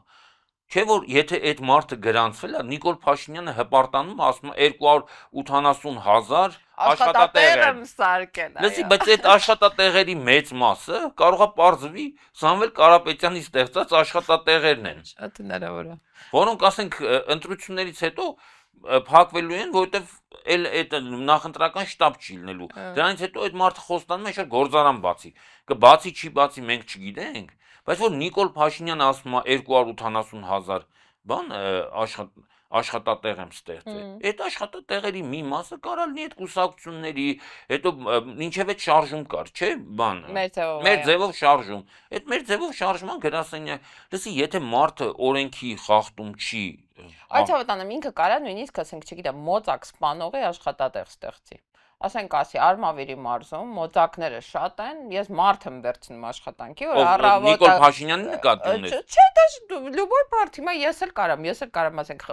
Չէ որ եթե այդ մարդը գրանցվել է, Նիկոլ Փաշինյանը հպարտանում ասում է 280,000 աշխատատեղ եմ սարքել։ Լսի, բայց այդ աշխատատեղերի մեծ մասը կարող է պարզվի Սամվել Կարապետյանի ստեղծած աշխատատեղերն են։ Շատ հնարավոր է։ Որոնք ասենք ընտրություններից հետո փակվելու են, որովհետև այդ նախընտրական շտաբ չի լինելու։ Դրանից հետո այդ մարդը խոստանում է ինչ-որ գործարան բացի։ Կբացի չի բացի մենք չգիտենք, բայց որ Նիկոլ Փաշինյանը ասում է 280,000 բան աշխատատեղ եմ ստեղծել։ Այդ աշխատատեղերի մի մասը կարա լինի այդ կուսակցությունների, հետո ինչև այդ շարժում կար, չէ՞, բան։ Մեր ձևով շարժում։ Այդ մեր ձևով շարժման գրասենյակ։ Լսի, եթե մարդը օրենքի խախտում չի, այդ հավատանեմ ինքը կարա նույնիսկ ասենք, չգիտեմ, մոծակ սպանողի աշխատատեղ ստեղծի։ Ասենք ասի Արմավիրի մարզում մոծակները շատ են, ես մարդ եմ վերցնում աշխատանքի, որ առավոտը Նիկոլ Փաշինյանի նկատի ունես։ Չէ, դա լուբոյ պարտի, ես էլ կարամ, ասենք,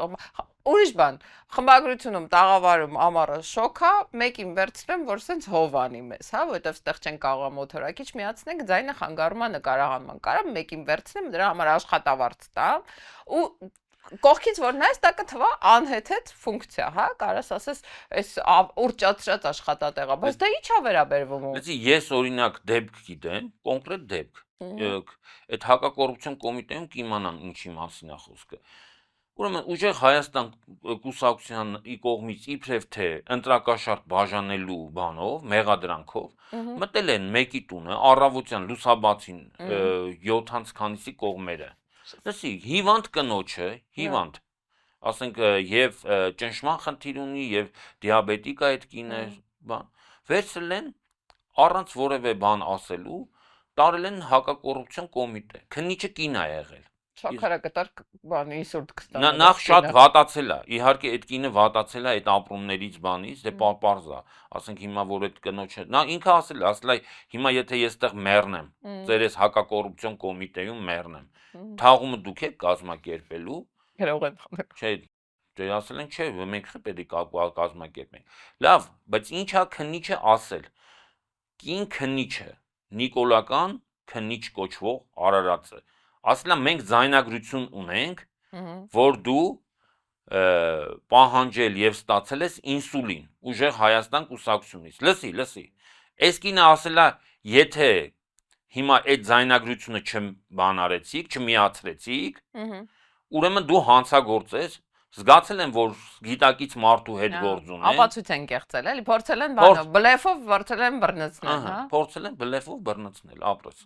ուրիշ բան, խմբագրությունում, տաղավարում ամառը շոքա, մեկին վերցնեմ, որ սենց հով անի մեզ, հա, որովհետև ստեղ չեն կարող մոթորակիչ միացնենք, ձայնը խանգարում է նկարահանման, կարամ մեկին վերցնեմ, դրա համար աշխատավարձ տամ ու կողքից որ նայես, դա կթվա անհեթեթ ֆունկցիա, հա, կարաս ասես, այս ուրճացրած աշխատատեղը, բայց դա ի՞նչ է վերաբերվում։ Լսի, ես օրինակ դեպք գիտեմ, կոնկրետ դեպք։ Այդ հակակոռուպցիոն կոմիտեում կիմանան ինչի մասին է խոսքը։ Ուրեմն ուժեղ Հայաստան կուսակցության կողմից իբրև թե ընտրակաշարք բաժանելու բանով, մեղադրանքով մտել են մեկի տունը առավոտյան լուսաբացին 7-ից քանիսի կողմերը։ Լսի, հիվանդ կնոջը, հիվանդ, ասենք եւ ճնշման խնդիր ունի եւ դիաբետիկ է այդ կինը, բան, վերցրել են առանց որևէ բան ասելու, տարել են հակակոռուպցիոն կոմիտե։ Քննիչը կին է եղել։ Շաքարակտար բան ինսուլտ կստանա։ Նախ շատ վատացել է։ Իհարկե այդ կինը վատացել է այդ ապրումներից բանից, դե պարզ է։ Ասենք հիմա որ այդ կնոջը, նա ինքը ասել է, հիմա եթե ես այդտեղ մեռնեմ, ձեր այս հակակոռուպցիոն կոմիտեում մեռնեմ, թաղումը դուք եք կազմակերպելու։ Գրող են խնդրում։ Չէ, դե ասել են, չէ, մենք պետք է կազմակերպենք։ Լավ, բայց ի՞նչ է քննիչը ասել։ Կին քննիչը, նիկոլական քննիչ կոչվող Արարածը ասել է մենք ձայնագրություն ունենք, որ դու պահանջել եւ ստացել ես ինսուլին, ուժեղ Հայաստան կուսակցությունից։ Լսի։ Այս կինը ասել է, եթե հիմա այդ ձայնագրությունը չբանարեցիք, չմիացրեցիք, ուրեմն դու հանցագործ ես, զգացել են, որ գիտակից մարդու հետ գործ ունեն։ Ապացույց են կեղծել, էլի, փորձել են բանով, բլեֆով փորձել են բռնցնել, հա։ Փորձել են բլեֆով բռնցնել, ապրես։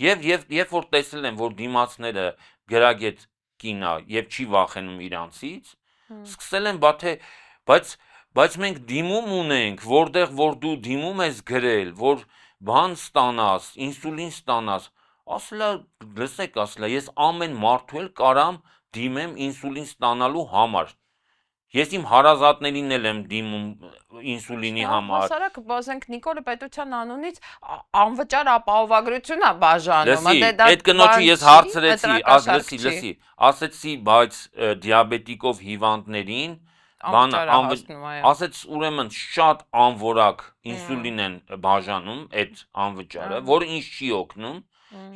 Եվ որ տեսել են, որ դիմացները գրագետ կին է եւ չի վախենում իրանցից, սկսել են բայց բայց մենք դիմում ունենք, որտեղ որ դու դիմում ես գրել, որ բան ստանաս, ինսուլին ստանաս, ասելա, լսեք, ասելա, ես ամեն մարդու էլ կարամ դիմեմ ինսուլին ստանալու համար։ Ես իմ հարազատներին էլ եմ դիմում ինսուլինի համար։ Հասարակ բազենք Նիկոլ Պետրոսյան անունից անվճար ապահովագրություն է բաժանում։ Լսի, այդ կնոջը ես հարցրեցի, լսի, ասեցի, բայց դիաբետիկով հիվանդներին ասեց ուրեմն շատ անորակ ինսուլին են բաժանում այդ անվճարը, որը ինձ չի օգնում,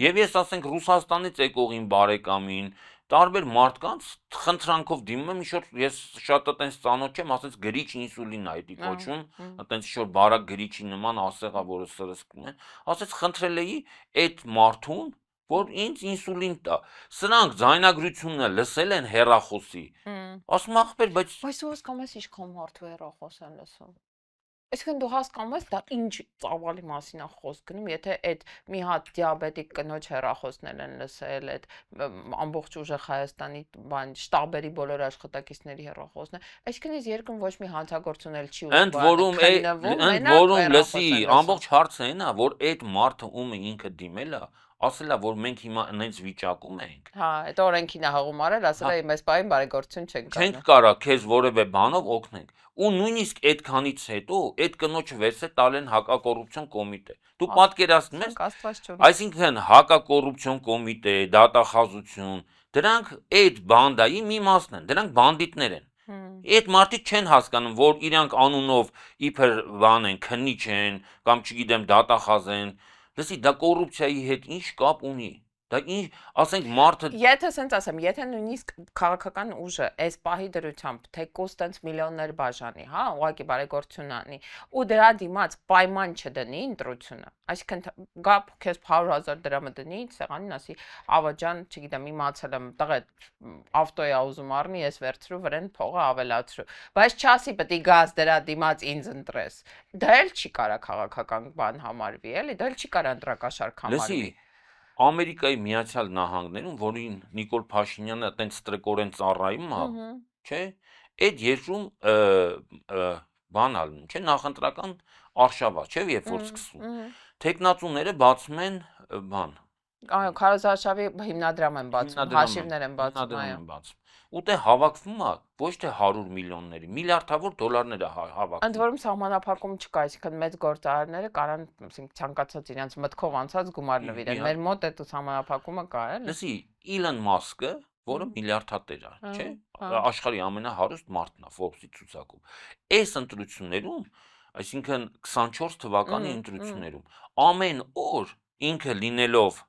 եւ ես ասենք Ռուսաստանից եկող իմ բարեկամին տարբեր մարդկանց խնդրանքով դիմում եմ, ինչ-որ ես շատ այտենց ծանոթ չեմ, ասեց գրիչ ինսուլին է դա կոչում, այտենց ինչ-որ բարակ գրիչի նման ասեղա, որը սրսկում են, ասեց խնդրել էի այդ մարդուն, որ ինձ ինսուլին տա։ Սրանք ձայնագրությունը լսել են հեռախոսի։ Ասում ախպեր, բայց դու հասկանում ես ինչքան մարդու հեռախոս են լսում։ Այսինքն դու հասկանում ես դա ինչ ծավալի մասին է խոսք գնում, եթե այդ մի հատ դիաբետիկ կնոջ հեռախոսներ են լսել, այդ ամբողջ ուժեղ Հայաստանի բան շտաբերի բոլոր աշխատակիցների հեռախոսներ, այսինքն ես երկրում ոչ մի հանցագործություն էլ չի ընդ որում լսի, ամբողջ հարցը այն է, որ այդ մարդը ումը ինքը դիմել է, ասելա, որ մենք հիմա այնց վիճակում ենք։ Հա, այդ օրենքին է հողում արել, ասելա իմ այս բային բարեգործություն չենք կարող։ Չենք կարա քեզ որևէ բանով օգնենք։ Ու նույնիսկ այդքանից հետո այդ կնոջը վերցե տալ են հակակոռուպցիոն կոմիտե։ Դու պատկերացնում ես, այսինքն հակակոռուպցիոն կոմիտե, դատախազություն, դրանք այդ բանդայի մի մասն են, դրանք բանդիտներ են։ Այդ մարդիկ չեն հասկանում, որ իրանք անունով իբր բան են, քննիչ են, կամ չգիտեմ դատախազ են։ Լսի, դա կոռուպցիայի հետ ինչ կապ ունի։ Դա ինչ, ասենք մարդը Եթե ասենց ասեմ, եթե նույնիսկ քաղաքական ուժը այս պահի դրությամբ թեկուզ տենց միլիոններ բաժանի, հա, ուղղակի բարեգործություն անի, ու դրա դիմաց պայման չդնի ընտրությունը, այսինքն գա քեզ 100,000 դրամը դնի, սեղանին ասի, ավաջան, չգիտեմ, իմացել եմ, տղա ավտո է ուզում առնի, ես վերցրու վրան փողը ավելացրու, բայց չասի պետք է գաս դրա դիմաց ինձ ընտրես։ Դա էլ չի կարա քաղաքական բան համարվի, էլի, դա էլ չի կարա ընտրակաշարք համարվի։ Ամերիկայի Միացյալ Նահանգներում, որին Նիկոլ Փաշինյանը այտենց ստրկորեն ծառայում է, չէ՞, այդ երկրում բան ալնում, չէ՞, նախընտրական արշավա, չէ՞, երբ որ սկսվում։ Տեխնացուները բացում են բան։ Այո, քարոզարշավի հիմնադրամ են բացում, հաշիվներ են բացում, այո։ Ու դե հավաքվում է ոչ թե 100 միլիոնների, միլիարդավոր դոլարներ է հավաքվում։ Ընդ որում սահմանափակում չկա, այսինքն մեծ գործարանները կարան, ասենք, ցանկացած իրենց մտքով անցած գումար նվիրեն։ Մեր մոտ այդ սահմանափակումը կա, էլի։ Լսի, Իլոն Մասկը, որը միլիարդատեր է, չէ՞, աշխարհի ամենահարուստ մարդն է Forbes-ի ցուցակում։ Այս ընտրություններում, այսինքն 24 թվականի ընտրություններում, ամեն օր ինքը լինելով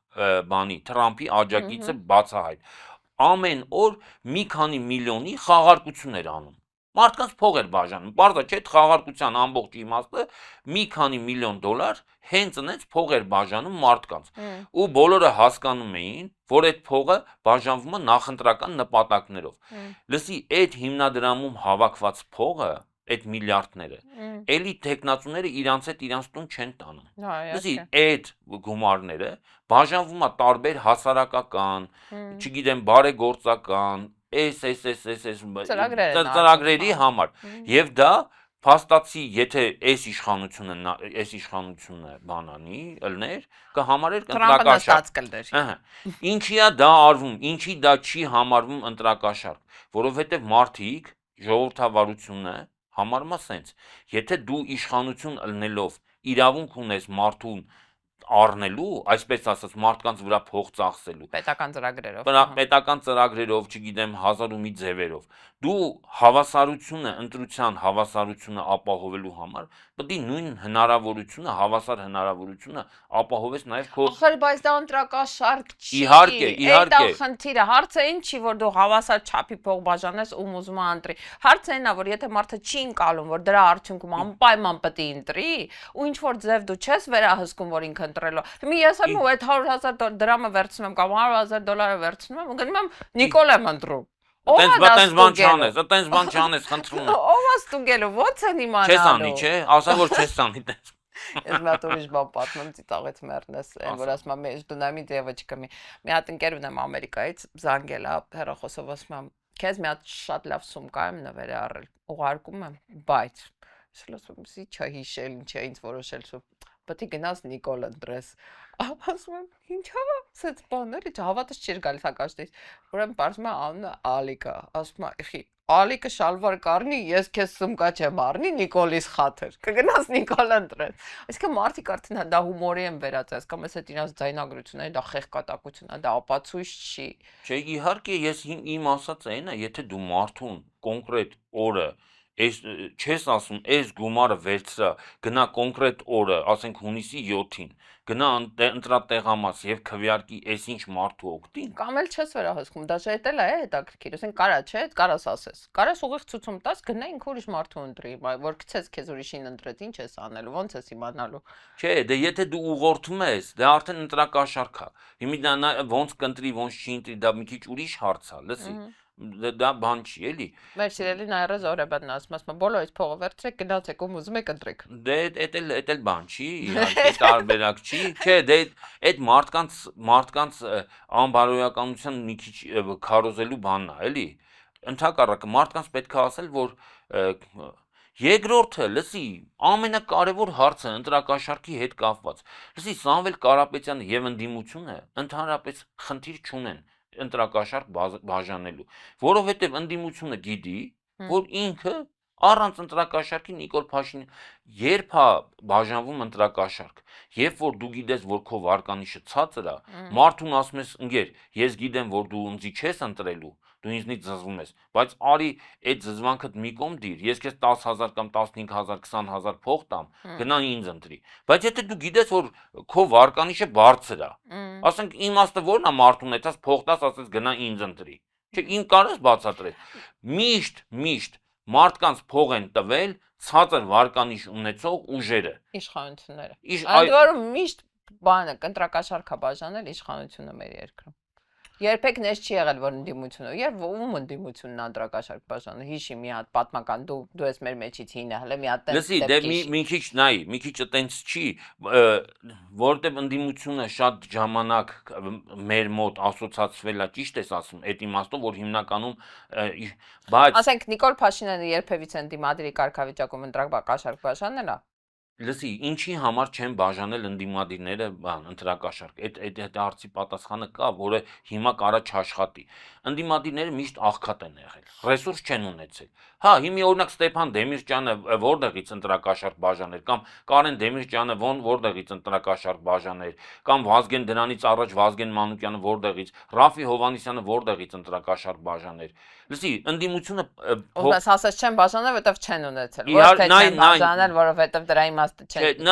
բանի Թրամփի աջակիցը բացահայտ ամեն օր մի քանի միլիոնի խաղարկություն էր անում։ Մարդկանց փող էր բաժանում։ Բարձր չէ, այդ խաղարկության ամբողջ իմաստը մի քանի միլիոն դոլար հենց այնց փող էր բաժանում մարդկանց։ Ու բոլորը հասկանում էին, որ այդ փողը բաժանվում է նախընտրական նպատակներով։ Լսի, այդ հիմնադրամում հավաքված փողը, այդ միլիարդները, էլի տեխնացուները իրանց հետ իրանց տուն չեն տանում։ Լսի, այդ գումարները բաժանվում է տարբեր հասարակական, չգիտեմ, բարեգործական, ծրագրերի համար։ Եվ դա փաստացի, եթե այս իշխանությունը բանանի, ըլներ, կհամարեր ընտրակաշարք։ Ինչի է դա արվում, ինչի դա չի համարվում ընտրակաշարք, որովհետև մարդիկ ժողովրդավարությունը համարում է սենց, եթե դու իշխանություն ըլնելով իրավունք ունես մարդուն առնելու, այսպես ասած, մարդկանց վրա փող ծախսելու, պետական ծրագրերով, չգիտեմ, հազար ու մի ձևերով, դու հավասարությունը, ընտրության հավասարությունը ապահովելու համար, պետք է նույն հնարավորությունը, հավասար հնարավորությունը ապահովես նաև քո։ Ախր, բայց դա ընտրակաշարք չի։ Իհարկե։ Դա խնդիրը, հարցը այն չի, որ դու հավասար չափի փող բաժանես ում ուզում է ընտրի։ Հարցը այն է, որ եթե մարդը չի ընկալում, որ դրա արդյունքում անպայման պետք է ընտրի, ու ինչ որ ձև դու չես վերահսկում, որ ինքը ընտրելու։ Մի ես եմ ու այդ 100,000 դրամը վերցնում եմ կամ 100,000 դոլարը վերցնում եմ ու գնում եմ Նիկոլ եմ ընտրում։ Այտենց բան չանես, խնդրում եմ։ Ով է ստուգելու, ո՞նց են իմանալու։ Չես անի, չէ՞, ասա որ չես անի տես։ Ես մի հատ ուրիշ բան պատմում ծիծաղեց մեռնես, այն որ ասում եմ, «Դու նայ մի девочка մի հատ ընկեր ունեմ Ամերիկայից, զանգել է հեռախոսով ասում եմ, Քեզ մի հատ շատ լավ սումկա եմ նվեր առել, ուղարկում եմ, բայց ասում եմ, չհիշել, ինչ է ինձ որոշել, պետք է գնաս Նիկոլ ընտրես։ Ասում եմ, ինչա՞, ասեց բաներ, հավատս չէր գալիս հակաշտից։ Ուրեմն բարձում է անունը Ալիկա, ասում է, «Էխի, Ալիկը շալվար կառնի, ես քեզ սումկա չեմ առնի Նիկոլիս խաթր»։ Կգնաս Նիկոլ ընտրես։ Այսինքն մարդիկ արդեն դա հումորի են վերածած, կամ էս այդ իրաց ձայնագրությունները, դա խեղկատակություն է, դա ապացույց չի։ Չէ, իհարկե ես իմ ասած այն է, եթե դու մարդուն կոնկրետ օրը Այս չես ասում, այս գումարը վերցրա, գնա կոնկրետ օրը, ասենք հունիսի 7-ին, գնա ընտրա տեղամաս եւ քվեարկի այս ինչ մարդու օգտին։ Կամ էլ չես վերահսկում, դա շեյտել է հետաքրքիր, ասենք կարա, չէ, կարաս ասես։ Կարաս ուղիղ ցույցում տաս, գնա ինքը ուրիշ մարդու ընտրի, որ գցես քեզ ուրիշին ընտրեց, ինչ ես անելու, ոնց ես իմանալու։ Չէ, դե եթե դու ուղղորդում ես, դա արդեն ընտրակաշարք է։ Հիմա դա ոնց կընտրի, ոնց չի ընտրի, դա մի քիչ ուրիշ հարց է, լսի։ Դա բան չի, էլի։ Մեր սիրելի Նայիրը Զորեբյանն ասում է, բոլորից փողը վերցրեք, գնացեք ում ուզում եք ընտրեք։ Դե էդ էլ բան չի, իհարկե տարբերակ չի։ Չէ, դե այդ մարդկանց անբարոյականության մի քիչ քարոզելու բանն է, էլի։ Ընդհակառակը մարդկանց պետք է ասել, որ երկրորդը, լսի, ամենակարևոր հարցը ընտրակաշարքի հետ կապված։ Լսի, Սամվել Կարապետյանը եւ ընդդիմությունը ընդհանրապես խնդիր չունեն ընտրակաշարք բաժանելու, որովհետև ընդդիմությունը գիտի, որ ինքը առանց ընտրակաշարքի Նիկոլ Փաշինյան երբ է բաժանվում ընտրակաշարք, երբ որ դու գիտես, որ քո վարկանիշը ցածր է, մարդուն ասում ես, ընկեր, ես գիտեմ, որ դու ինձ չես ընտրելու, դու ինձնից զզվում ես, բայց արի այդ զզվանքդ մի կողմ դիր, ես քեզ 10,000 կամ 15,000, 20,000 փող տամ, գնա ինձ ընտրի։ Բայց եթե դու գիտես, որ քո վարկանիշը բարձր է, ասենք իմաստը ո՞րն է մարդուն այդպես փող տաս, ասես գնա ինձ ընտրի։ Չէ, իմ կարես բացատրել։ Միշտ մարդկանց փող են տվել ցածր վարկանիշ ունեցող ուժերը։ Իշխանությունները։ Այդ որում միշտ բանը կընտրակաշարքա բաժանել իշխանությունը մեր երկրում։ Երբեք նես չի եղել, որ ընդդիմությունը, եւ ում ընդդիմությունն անդրակաշարք բաժանը, հիշի մի հատ պատմական դու ես մեր մեջից հինը, հələ մի հատ տենց։ Լսի, դե մի քիչ նայ, մի քիչ այտենց չի, որտեւ ընդդիմությունը շատ ժամանակ մեր մոտ ասոցացվել է, ճիշտ ես ասում, այդ իմաստով, որ հիմնականում բայց ասենք Նիկոլ Փաշինյանը երբևիցե ընդդիմադիրի կարգավիճակում ընտրակաշարք բաժանել է։ Լսի, ինչի համար չեն բաժանել ընդդիմադիրները ընտրակաշարք։ Այդ հարցի պատասխանը կա, որը հիմա կարա չաշխատի։ Ընդդիմադիրները միշտ աղքատ են եղել, ռեսուրս չեն ունեցել։ Հա, հիմա օրինակ Ստեփան Դեմիրճյանը որտեղից ընտրակաշարք բաժաներ, կամ Կարեն Դեմիրճյանը որտեղից ընտրակաշարք բաժաներ, կամ Վազգեն դրանից առաջ Վազգեն Մանուկյանը որտեղից, Ռաֆի Հովհաննիսյանը որտեղից ընտրակաշարք բաժաներ։ Լսի, ընդդիմությունը Ոնց ասած չեն բաժանել, որովհետև չեն ունեցել։ Ոչ թե չեն բաժանել, որովհետև դրա իմաստը չեն։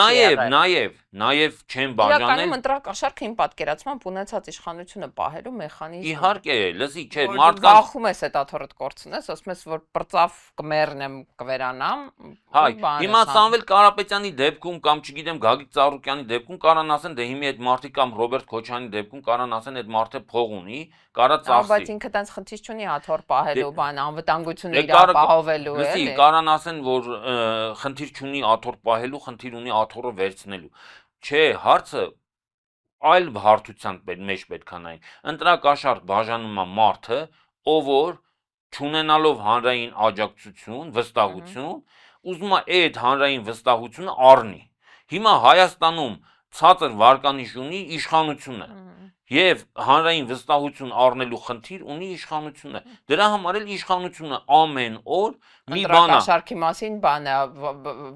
Նաև չեն բաժանել։ Իրականում ընտրակաշարքը իմ պատկերացմամբ ունեցած իշխանությունը պահելու մեխանիզմ։ Իհարկե, լսի, չէ, մարդկանց վախում ես այդ աթոռդ կորցնես, ասում ես, որ բրծավ կմեռնեմ, կվերանամ։ Հա, հիմա Սամվել Կարապետյանի դեպքում կամ չգիտեմ Գագիկ Ծառուկյանի դեպքում կարան ասեն, դե հիմա այդ մարդի կամ Ռոբերտ Քոչյանի դեպքում կարան ասեն, այդ մարդը փող ունի, կարա ծախսի։ Բայց ինքը տենց խնդիր չունի աթոռ պահելու, բան անվտանգությունը իր ապահովելու է։ Լսի, կարան ասեն, որ խնդիր չունի աթոռ պահելու, խնդիր ունի աթոռը վերցնելու։ Չէ, հարցը այլ հարթության մեջ պետք է նայեն։ Ընտրակաշարք բաժանում է մարդը, ով որ չունենալով հանրային աջակցություն, վստահություն, ուզում է այդ հանրային վստահությունը առնի։ Հիմա Հայաստանում ցածր վարկանիշ ունի իշխանությունը եւ հանրային վստահություն առնելու խնդիր ունի իշխանությունը։ Դրա համար էլ իշխանությունը ամեն օր մի բան է։ Ընտրակաշարքի մասին բան է,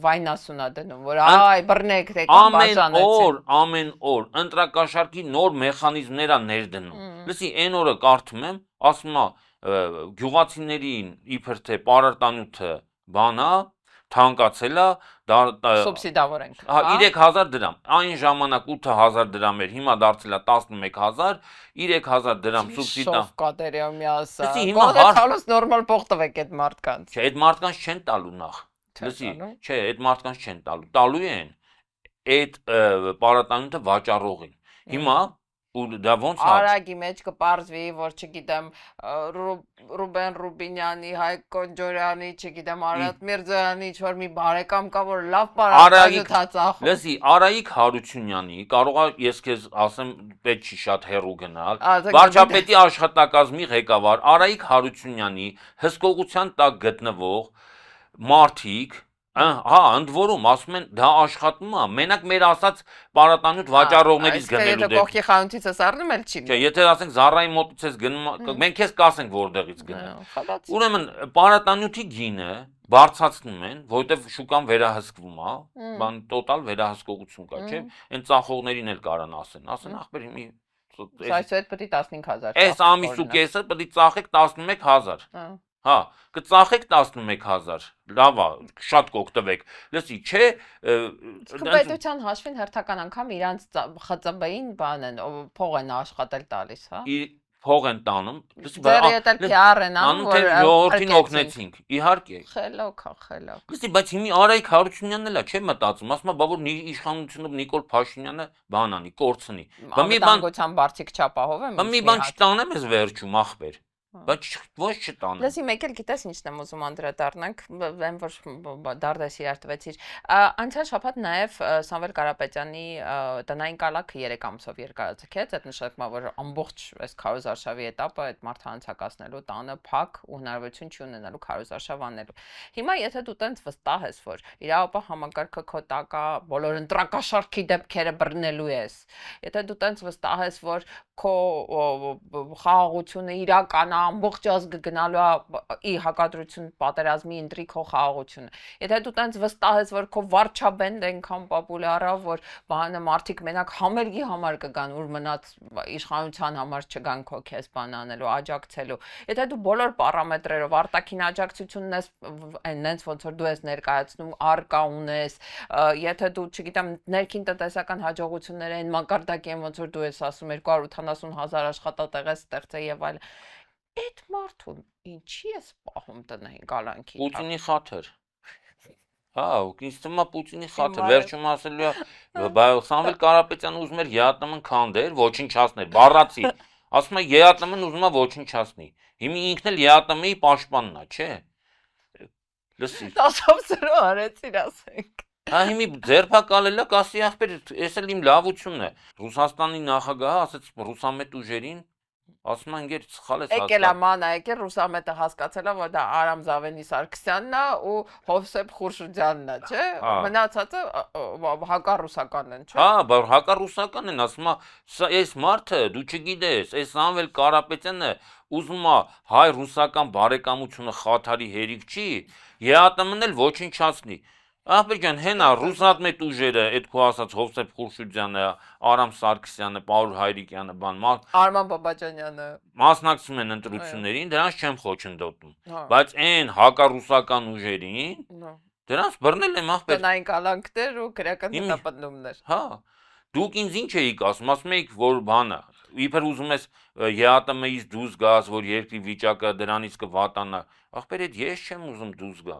վայնասուն է դնում, որ այ բռնեք դեկան բաժանեցին։ Ամեն օր ընտրակաշարքի նոր մեխանիզմներ է ներդնում։ Լսի, այն օրը կարդում եմ, ասում է գյուղացիներին իբր թե պարարտանյութը բանա թանկացել է, սուբսիդավոր ենք։ Հա, 3000 դրամ։ Այն ժամանակ 8000 դրամ էր, հիմա դարձել է 11000, 3000 դրամ սուբսիդա։ Շոկատերյամի ասա։ Լսի, հիմա Գոնե նորմալ փող տվեք այդ մարդկանց։ Չէ, այդ մարդկանց չեն տալու նախ։ Լսի, չէ, այդ մարդկանց չեն տալու։ Տալու են այդ պարարտանյութը վաճառողին։ Հիմա ու դա ոնց է Արագի մեջ կպարզվի, որ չգիտեմ, Ռուբեն Ռուբինյանի, Հայկ Կոնջորյանի, չգիտեմ, Արարատ Միրզոյանի, ինչ-որ մի բարեկամ կա, որ լավ պարարտանյութ ծախում։ Լսի, Արայիկ Հարությունյանի, կարողա ես քեզ ասեմ, պետք չի շատ հեռու գնալ։ Վարչապետի աշխատակազմի ղեկավար Արայիկ Հարությունյանի հսկողության տակ գտնվող մարդիկ ընդ որում ասում են դա աշխատում է, մենակ մեր ասած պարարտանյութ վաճառողներից գնելու դեպքում։ Եթե կողքի խանութից ես առնում էլ չի։ Չէ, եթե ասենք Զարայի մոտից ես գնում, մենք քեզ կասենք որտեղից գնա։ Ուրեմն պարարտանյութի գինը բարձրացնում են, որովհետև շուկան վերահսկվում է, բան տոտալ վերահսկողություն կա, չէ՞։ Այն ծախողներին էլ կարան ասեն ախպեր հիմի Այսօր պետք է 15000։ Այս ամիսու կեսը պետք է ծախեք 11000։ Հա, կծախեք 11000, լավ է, շատ կօգտվեք։ Լսի, չէ, պետության հաշվին հերթական անգամ իրանց ԽԾԲ-ին բան են, փող են աշխատել տալիս, հա։ Փող են տանում, լսի, Դեռ ետել PR են անում, որ ժողովրդին օգնեցինք, իհարկե։ Խելոք, խելոք։ Լսի, բայց հիմի Արայիկ Հարությունյանն էլ է, չէ՞ մտածում, ասում է, բա որ իշխանությունով Նիկոլ Փաշինյանը բան անի, կորցնի։ Բա մի բան բարձիկ չապահով եմ։ Բա մի բան չտանեմ ես վերջում, ախպեր։ Բայց ոչ չտանեմ։ Լսի, մեկ էլ գիտես ինչն եմ ուզում անդրադառնանք, այն որ դարդես իրար տվեցիր։ Անցյալ շաբաթ նաև Սամվել Կարապետյանի տնային կալաքը 3 ամսով երկարաձգեց, այդ նշանակում է, որ ամբողջ այս քարոզարշավի этаպը այդ մարդը անցակացնելու տանը փակ ու հնարավորություն չունենալու քարոզարշավ անելու։ Հիմա եթե դու տենց վստահ ես, որ իրավապահ համակարգը քո տակա բոլոր ընտրակաշարքի դեպքերը բռնելու ես, եթե դու տենց վստահ ես, որ քո խաղաղությունը իրական ամբողջ ազգը գնալու է հակադրություն պատերազմի ընտրի քո խաղաղությունը։ Եթե դու տենց վստահ ես, որ քո վարչաբենդ այնքան պոպուլյար է, որ բանը մարդիկ մենակ համերգի համար կգան, ուր մնաց իշխանության համար չգան քո քեզ բան անելու, աջակցելու։ Եթե դու բոլոր պարամետրերով արտաքին աջակցությունն ես այնենց ոնց որ դու ես ներկայացնում, արկա ունես, եթե դու, չգիտեմ, ներքին տնտեսական հաջողությունները այն մակարդակի են, ոնց որ դու ես ասում 270,000 աշխատատեղ ես ստեղծել եւ այլն։ Այդ մարդուն ինչի է սպահում տնային կալանքի։ Պուտինի խաթր։ Հա, ինձ թվում է Պուտինի խաթր, վերջում ասելու է, բայց Սամվել Կարապետյանը ուզում էր ԵԱՏՄ-ն քանդեր, ոչնչացներ, բառացի։ Ասում է ԵԱՏՄ-ն ուզում է ոչնչացնի։ Հիմա ինքն էլ ԵԱՏՄ-ի պաշտպանն է, չէ՞։ Լսի։ 10-ով 0 արեցին, ասենք։ Հա հիմի ձերբակալելա կասի ախպեր, էս էլ իմ լավությունն է։ Ռուսաստանի նախագահը ասաց ռուսամետ ուժերին, ասում են գեր սխալ ես Եկել է մանա, եկել ռուսամետը հասկացել է, որ դա Արամ Զավենի Սարգսյանն է ու Հովսեփ Խուրշուդյանն է, չէ՞։ Մնացածը հակառուսականն են, չէ՞։ Հա, բայց հակառուսական են, ասում է, այս մարդը դու չգիտես, այս Սամվել Կարապետյանը ուզում է հայ-ռուսական բարեկամությունը խաթարի հերիք չի, ԵԱՏՄ-ն էլ ոչնչացնի։ Ախպեր ջան, հենա ռուսատմետ ուժերը, այդ քո ասած Հովսեփ Խուրշուդյանը, Արամ Սարգսյանը, Պաուլ Հայրիկյանը, Արման Բաբաջանյանը մասնակցում են ընտրություններին, դրանց չեմ խոչընդոտում, բայց այն հակառուսական ուժերին դրանց բռնել եմ ախպեր։ Տնային կալանքներ ու քրեական հետապնդումներ։ Հա, դուք ինձ ինչ էիք ասում էիք, որ բանը, իբր ուզում ես ԵԱՏՄ-ից դուրս գաս, որ երկրի վիճակը դրանից կվատանա, ախպեր այդ ես չեմ ուզում դուրս գա։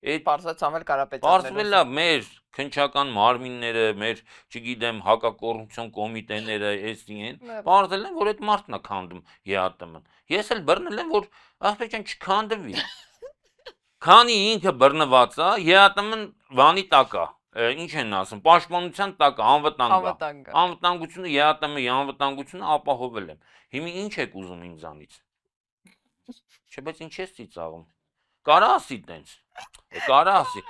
Այդ Պարզվել Սամվել Կարապետյանն Պարզվել է մեր քնչական մարմինները, մեր, չգիտեմ, հակակոռուպցիոն կոմիտեները, էսին, պարզել են, որ այդ մարդն է քանդում ԵԱՏՄ-ն։ Ես էլ բռնել եմ, որ ախպեր ջան չքանդվի։ Քանի ինքը բռնված է, ԵԱՏՄ-ն վանի տակ է։ Ինչ են ասում, պաշտպանության տակ է, անվտանգ է։ Անվտանգությունը ԵԱՏՄ-ի անվտանգությունը ապահովել եմ։ Հիմա ինչ եք ուզում ինձանից։ Չէ, բայց ինչ ես ծիծաղում։ Կարա ասի տենց։ Կարա ասի։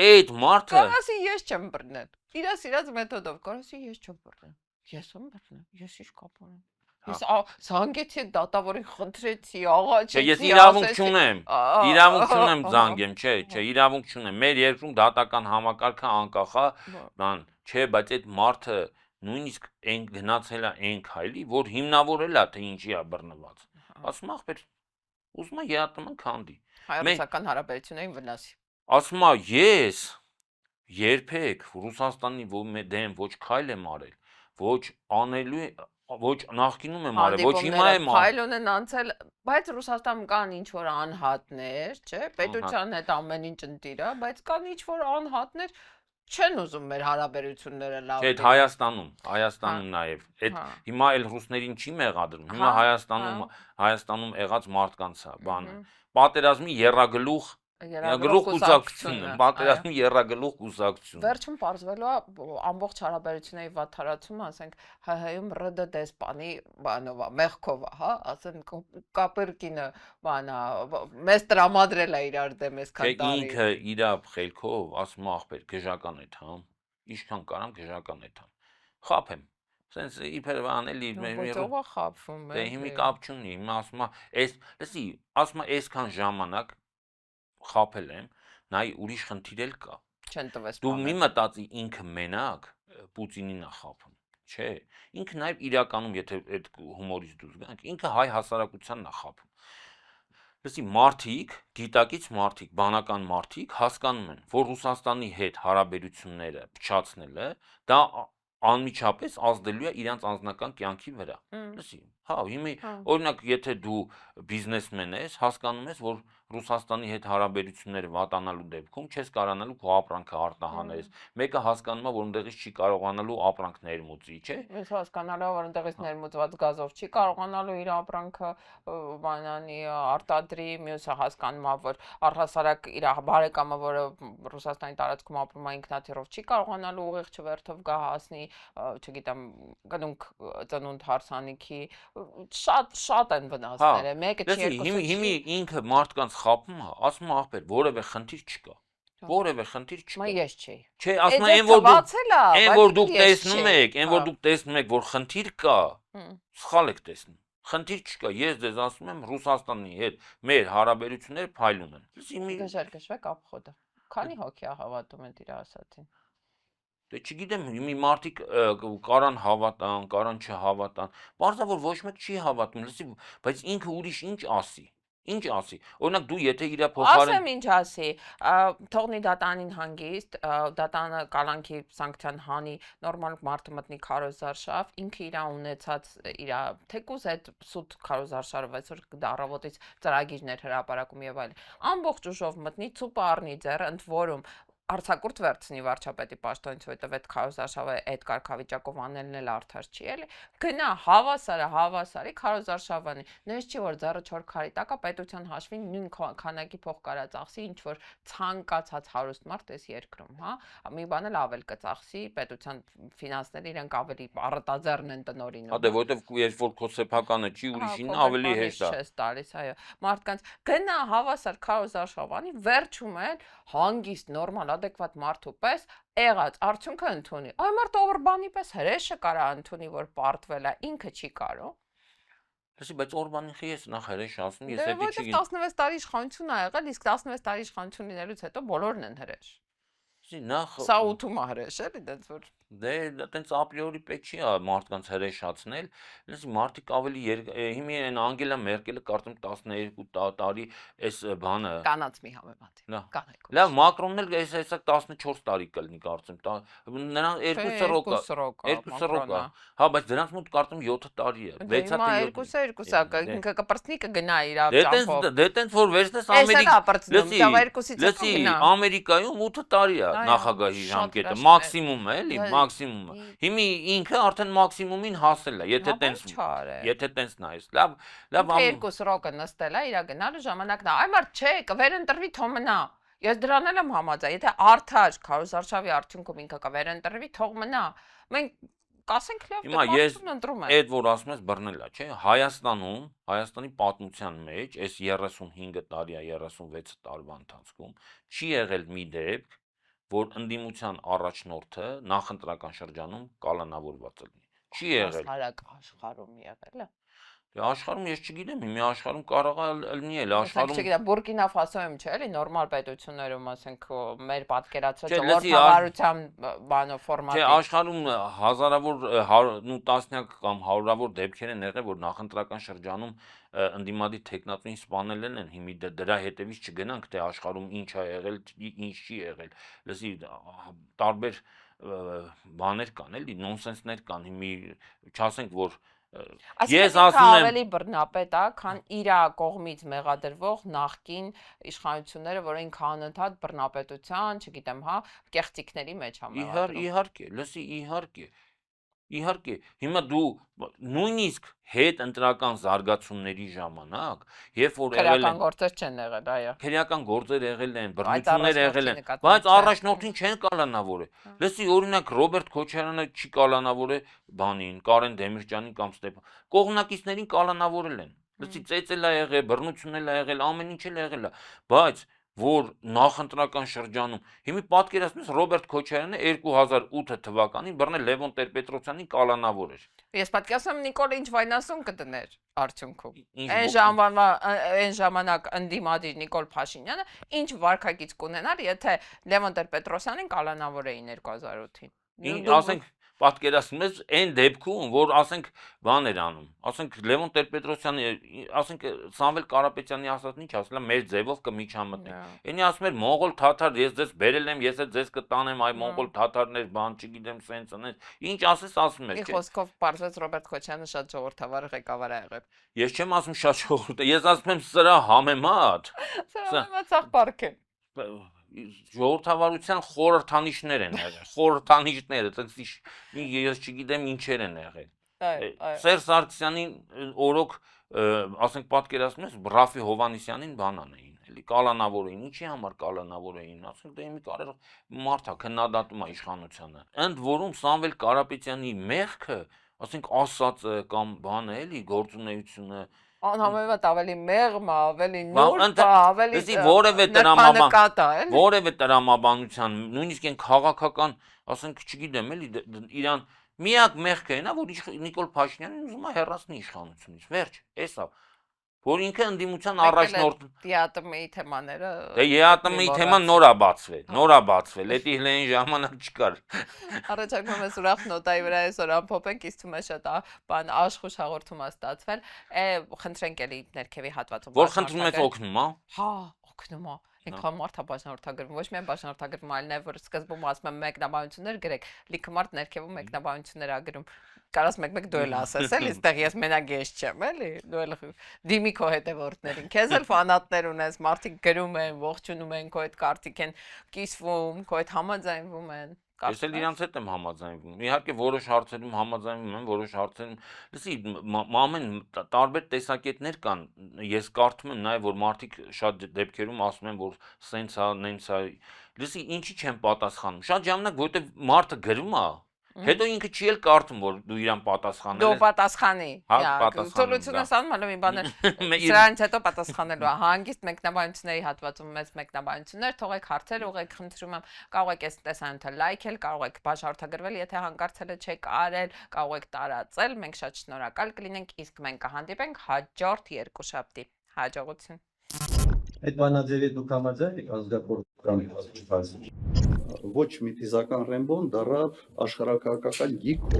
Այդ մարդը Կարա ասի ես չեմ բռնել։ Իրա սիրած մեթոդով կարա ասի ես չեմ բռնել։ Ես եմ բռնել։ Ես ինչ կապ ունեմ։ Ես զանգեցի դատավորին խնդրեցի, աղաչեցի։ Չէ, ես իրավունք չունեմ։ Իրավունք չունեմ զանգեմ, չէ, իրավունք չունեմ։ Մեր երկրում դատական համակարգը անկախ է, բան, չէ, բայց այդ մարդը նույնիսկ այն գնացել է այն քայլի, որ հիմնավորել է թե ինչի է բռնված։ Ասում ախպեր, ուզում է ԵԱՏՄ-ն քանդի։ Հայ-ռուսական հարաբերություններին վնասի։ Ասում է ես երբեք Ռուսաստանի դեմ ոչ քայլ եմ արել, ոչ անելու ոչ նախկինում եմ արել, ոչ հիմա եմ արել։ Քայլ ունեն անցել, բայց Ռուսաստանում կան ինչ որ անհատներ, չէ՞, պետության հետ ամեն ինչ ընտիր է, բայց կան ինչ որ անհատներ, Չեն ուզում մեր հարաբերությունները լավ Չէ, այդ Հայաստանում նաև։ Այդ Հա։ հիմա էլ ռուսներին չի մեղադրում։ Հիմա Հա, Հայաստանում եղած մարդկանց է բանը։ Պատերազմի եռագլուխ կուսակցությունը, պատերազմի եռագլուխ կուսակցությունը։ Վերջում պարզվելու է ամբողջ հարաբերությունների վատթարացումը, ասենք ՀՀ-ում ՌԴ դեսպանի բանովա, մեղքովա, հա, ասեն Կապերկինը բանա, մեզ տրամադրել է իրար դեմ այսքան Չէ, տարի։ ինքը իր խելքով ասում է ախպեր, գժական է թամ։ Ինչքան կարամ գժական է թամ։ Խափեմ։ Սենց իբր անել Ոչ ով է խափվում։ Դե հիմի կապ չունի, հիմա ասում է, լսի, ասում է այսքան ժամանակ խափել եմ, նայ ուրիշ խնդիր էլ կա։ Չեն տվես։ Դու մի մտածի ինքը մենակ Պուտինին է խափում, չէ։ Ինքը նաև իրականում, եթե այդ հումորից դուրս գանք, ինքը հայ հասարակությանն է խափում։ Լսի, մարդիկ, գիտակից մարդիկ, բանական մարդիկ հասկանում են, որ Ռուսաստանի հետ հարաբերությունները փչացնելը դա անմիջապես ազդելու է իրանց անձնական կյանքի վրա։ Լսի, հա, հիմա օրինակ, եթե դու բիզնեսմեն ես, հասկանում ես, որ Ռուսաստանի հետ հարաբերությունները վատանալու դեպքում չես կարողանալու քո ապրանքը արտահանել։ Մեկը հասկանում է, որ ընդեղից չի կարողանալու ապրանք ներմուծի, չէ։ Ես հասկանալու որ ընդեղից ներմուծված գազով չի կարողանալու իր ապրանքը բանանի արտադրի, մյուսը հասկանում է, որ առհասարակ իր բարեկամը, որը Ռուսաստանի տարածքում ապրում է, ինքնաթիռով չի կարողանալու ուղիղ չվերթով գա հասնի, չգիտեմ, կնունք ծնունդ հարսանիքի, շատ են վնասները, մեկը չի, երկուսը չի։ Հիմի ինքը մարդկանց խափում է, ասում է ախպեր, որևէ խնդիր չկա։ Որևէ խնդիր չկա։ Մա ես չի։ Չէ, ասում է, այն որ դուք տեսնում եք, որ խնդիր կա, սխալ եք տեսնում։ Խնդիր չկա, ես ձեզ ասում եմ, Ռուսաստանի հետ մեր հարաբերությունները փայլուն են։ Գժվեք ապխոդը։ Քանի հոգի է հավատում են իր ասածին։ Դե չգիտեմ, մի մարդիկ կարան հավատան, կարան չհավատան։ Պարզա որ ոչ մեկ չի հավատում, լսի, բայց ինքը ուրիշ ինչ ասի։ Ինչ ասի։ Օրինակ դու եթե իր փոխարեն Ասեմ ինչ ասի, թողնի դատանին հանգիստ, դատանը կալանքի սանկցիան հանի, նորմալ մարդը մտնի քարոզարշավ, ինքը իր ունեցած իր թեկուզ այդ սուտ քարոզարշավը այսօր առավոտից ծրագիրներ հրապարակում եւ այլն։ Ամբողջ ուժով մտնի, ցուպը առնի ձեռ, ընդ որում արձակուրդ վերցնի վարչապետի պաշտոնից, որտեվ այդ քարոզարշավը այդ կարգավիճակով անելն էլ արդար չի էլի, գնա հավասարի քարոզարշավանի, նես չի որ ձեռը 4 քարի տակա պետության հաշվին նույն քանակի փող կարա ծախսի, ինչ որ ցանկացած հարուստ մարդ էս երկրում, հա, մի բան էլ ավել կծախսի, պետության ֆինանսները իրենք ավելի առատաձեռն են տնօրինում։ Հա դե որտեվ երբ որ քո սեփականը չի ուրիշին ավելի հեշտ է։ Չես տալիս, այո։ Մարդկանց գնա հավասար քարոզարշավանի, վերջում էլ հանգիստ նորմալ adekvat մարդու պես եղած արդյունքը ընդունի։ Այ մարդը Օրբանի պես հրեշը կարա ընդունի, որ պարտվել է, ինքը չի կարող։ Լսի, բայց Օրբանի խի ես նախ հրեշ ասում, ես Դե էդի չի։ 16 տարի իշխանություն ա եղել, իսկ 16 տարի իշխանություն լինելուց հետո բոլորն են հրեշ։ Նախ Սա ութում է հրեշ էլի, դենց որ դե տենց ապրիորի պետք չի մարդկանց հրեշացնել, լսի մարդիկ ավելի հիմի այն Անգելա Մերկելը կարծում 12 տարի այս բանը կանած մի համեմատի։ Կանայք։ Լավ, Մակրոնն էլ հեսա 14 տարի կլինի կարծում, նրան 2 սրոկ է, հա, բայց դրանց մոտ կարծում 7 տարի է, 6 հատ 2-2 է, ինքը կպրծնի կգնա իր ճամփով։ Դե տենց որ վերցնես Ամերիկայում 8 տարի է նախագահի ժամկետը, մաքսիմում է, էլի, մաքսիմումը։ Հիմի ինքը արդեն մաքսիմումին հասել է, եթե տենց նայես։ Լավ, 2 սրոկը նստել է, իր գնալու ժամանակն է։ Այ մարդ չէ, կվերընտրվի թող մնա։ Ես դրան էլ եմ համաձայն, եթե արդար քարոզարշավի արդյունքում ինքը կվերընտրվի, թող մնա։ Մենք կասենք լավ, հիմա ես ընտրում այդ որ ասում ես բռնելա, չէ՞։ Հայաստանի պատմության մեջ այս 35 տարի, 36 տարվա ընթացքում չի եղել մի դեպք, որ ընդդիմության առաջնորդը նախընտրական շրջանում կալանավորված լինի։ Չի եղել։ Աշխարհում եղել է։ Դե աշխարհում ես չգիտեմ, հիմի աշխարհում կարող է լինի էլ աշխարհում։ Չգիտեմ, Բուրկինա Ֆասոյում չէ՞ էլի նորմալ պետություններում, ասենք մեր պատկերացրած ժողովրդավարության բանով ֆորմատի։ Չէ, աշխարհում հազարավոր ու տասնյակ կամ հարյուրավոր դեպքեր են եղել, որ նախընտրական շրջանում ընդդիմադիր տեխնատուին սպանել են, հիմի դրա հետևից չգնանք, թե աշխարհում ինչ է եղել, ինչ չի եղել։ Լսի, տարբեր բաներ կան, էլի, նոնսենսներ կան, հիմի չասենք, որ Ես Այսինքն ասում եմ ավելի բռնապետ է, քան իր կողմից մեղադրվող նախկին իշխանությունները, որ ինքը անընդհատ բռնապետության, չգիտեմ, հա, կեղծիքների մեջ է մեղադրում։ իհարկե, լսի, իհարկե, հիմա դու նույնիսկ հետ ընտրական զարգացումների ժամանակ, երբ որ եղել Քրեական են գործեր չեն եղել, այո։ քրեական գործեր եղել են, Բայց բռնություններ եղել են, առաջնորդի բայց նկատմամբ առաջնորդին չեն կալանավորել։ Լսի, օրինակ Ռոբերտ Քոչարյանը չի կալանավորել բանին, Կարեն Դեմիրճյանին կամ Ստեփան։ Կողմնակիցներին կալանավորել են։ Լսի, ծեծել է եղել, բռնություն էլ է եղել, ամեն ինչ էլ եղել է, բայց որ նախընտրական շրջանում հիմա պատկերացնես Ռոբերտ Քոչարյանը 2008 թվականին բռնել Լևոն Տեր-Պետրոսյանին կալանավոր էր։ Ես պատկերացնում եմ Նիկոլը ինչ վայնասուն կդներ արդյունքում։ Ինչ Այն ժամանակ ընդդիմադիր Նիկոլ Փաշինյանը ինչ վարկագիծ կունենար, եթե Լևոն Տեր-Պետրոսյանին կալանավորեին 2008-ին։ ասենք պատկերացնում ես այն դեպքում, որ ասենք բան էր անում, ասենք Լևոն Տեր-Պետրոսյանը, ասենք Սամվել Կարապետյանի ասածն ինչ ասել է, մեր ձևով կմիջամտնի։ Էնի ասում էր մոնղոլ թաթար, ես ձեզ բերել եմ, ես էլ ձեզ կտանեմ, այ մոնղոլ թաթարներ, բան չգիտեմ, սենց անես։ Ինչ ասես ասում Մի էր, չէ։ խոսքով պարզվեց Ռոբերտ Քոչյանը շատ ժողովրդավար ղեկավար է եղել։ Ես չեմ ասում շատ ժողովուրդ, ես ասում եմ սրա համեմատ Սա մացախ պարկ է։ ժողովրդավարության խորհրդանիշներ են եղել, խորհրդանիշները, այդպես ես չգիտեմ ինչեր են եղել։ Այո։ Սերժ Սարգսյանին օրոք, ասենք պատկերացնում ես Ռաֆի Հովհաննիսյանին բանան էին, էլի կալանավորեին, ինչի համար կալանավորեին, ասենք դե մի կարել մարդա քննադատում է իշխանությանը։ Ընդ որում Սամվել Կարապետյանի մեղքը, ասենք ասածը կամ բանը էլի գործունեությունը Անհամեմատ ավելի մեղմ է, ավելի Բա, նուրբ է, ավելի լսի, որևէ նրբանկատ է, էլի։ որևէ տրամաբանության, նույնիսկ այն քաղաքական, ասենք, չգիտեմ, էլի իրան միակ մեղքը այն է, որ Նիկոլ Փաշինյանին ուզում է հեռացնել իշխանությունից, վերջ, էսա, որ ինքը ընդդիմության առաջնորդ ՏԱՏՄ-ի թեմաները։ Դե ԵԱՏՄ-ի թեման նոր է բացվել, էդի հլային ժամանակ չկար։ Առաջարկում ես ուրախ նոտայի վրա այսօր ամփոփենք, իսկ թվում է շատ բան աշխուժ հաղորդում է ստացվել։ Խնդրենք էլի ներքևի հատվածում։ Որ խնդրում ես օգնում, հա։ Հա, օգնում է։ Ինքան մարդ է բաժանորդագրվում, ոչ միայն բաժանորդագրվում, այլ նաև որ սկզբում ասում եմ մեկնաբանություններ գրեք, լիքը մարդ ներքևում մեկնաբանություններ ա գրում։ Կարաս մեկ դու էլ ասես, էլի, այստեղ ես մենակ ես չեմ, էլի, դու էլ դիմի քո հետևորդներին։ Քեզ էլ ֆանատներ ունես, մարդիկ գրում են, ողջունում են, քո հետ կարծիք են կիսվում, քո հետ համաձայնվում են։ Ես էլ իրանց հետ եմ համաձայնվում։ Իհարկե որոշ հարցերում համաձայնվում եմ, որոշ հարցերում, լսի, ամեն տարբեր տեսակետներ կան։ Ես կարդում եմ նաև որ մարդիկ շատ դեպքերում ասում են, որ սենց է, նենց է։ Լսի, ինչի չեմ պատասխանում։ Շատ ժամանակ որտեվ մարդը գրում է, հետո ինքը չի էլ կարդում, որ դու իրան պատասխանել Դու ես։ պատասխանի։ Հա, պատասխանում, Սոլուցիոնը ասում եմ, մի բան է։ Մեր- Սրանից հետո պատասխանելու է։ Հանգիստ մեկնաբանությունների հատվածում մեծ մեկնաբանություններ, թողեք հարցեր ուղեք, խնդրում եմ, կարող եք այս տեսանյութը լայքել, կարող եք բաժանորդագրվել, եթե հանկարծելը չեք արել, կարող եք տարածել, մենք շատ շնորհակալ կլինենք, իսկ մենք կհանդիպենք հաջորդ երկուշաբթի։ Հաջողություն։ Այդ բանաձևի դուք համաձայն եք ազգակործության հասցեին։ Ոչ միթիզական Ռեմբոն դառավ աշխարհակահաղական գիգ։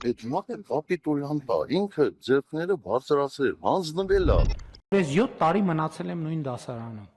Այդ մարդը կապիտուլյանտ է, ինքը ձեռքները բարձրացրել, հանձնվել է։ Ես 7 տարի մնացել եմ նույն դասարանում։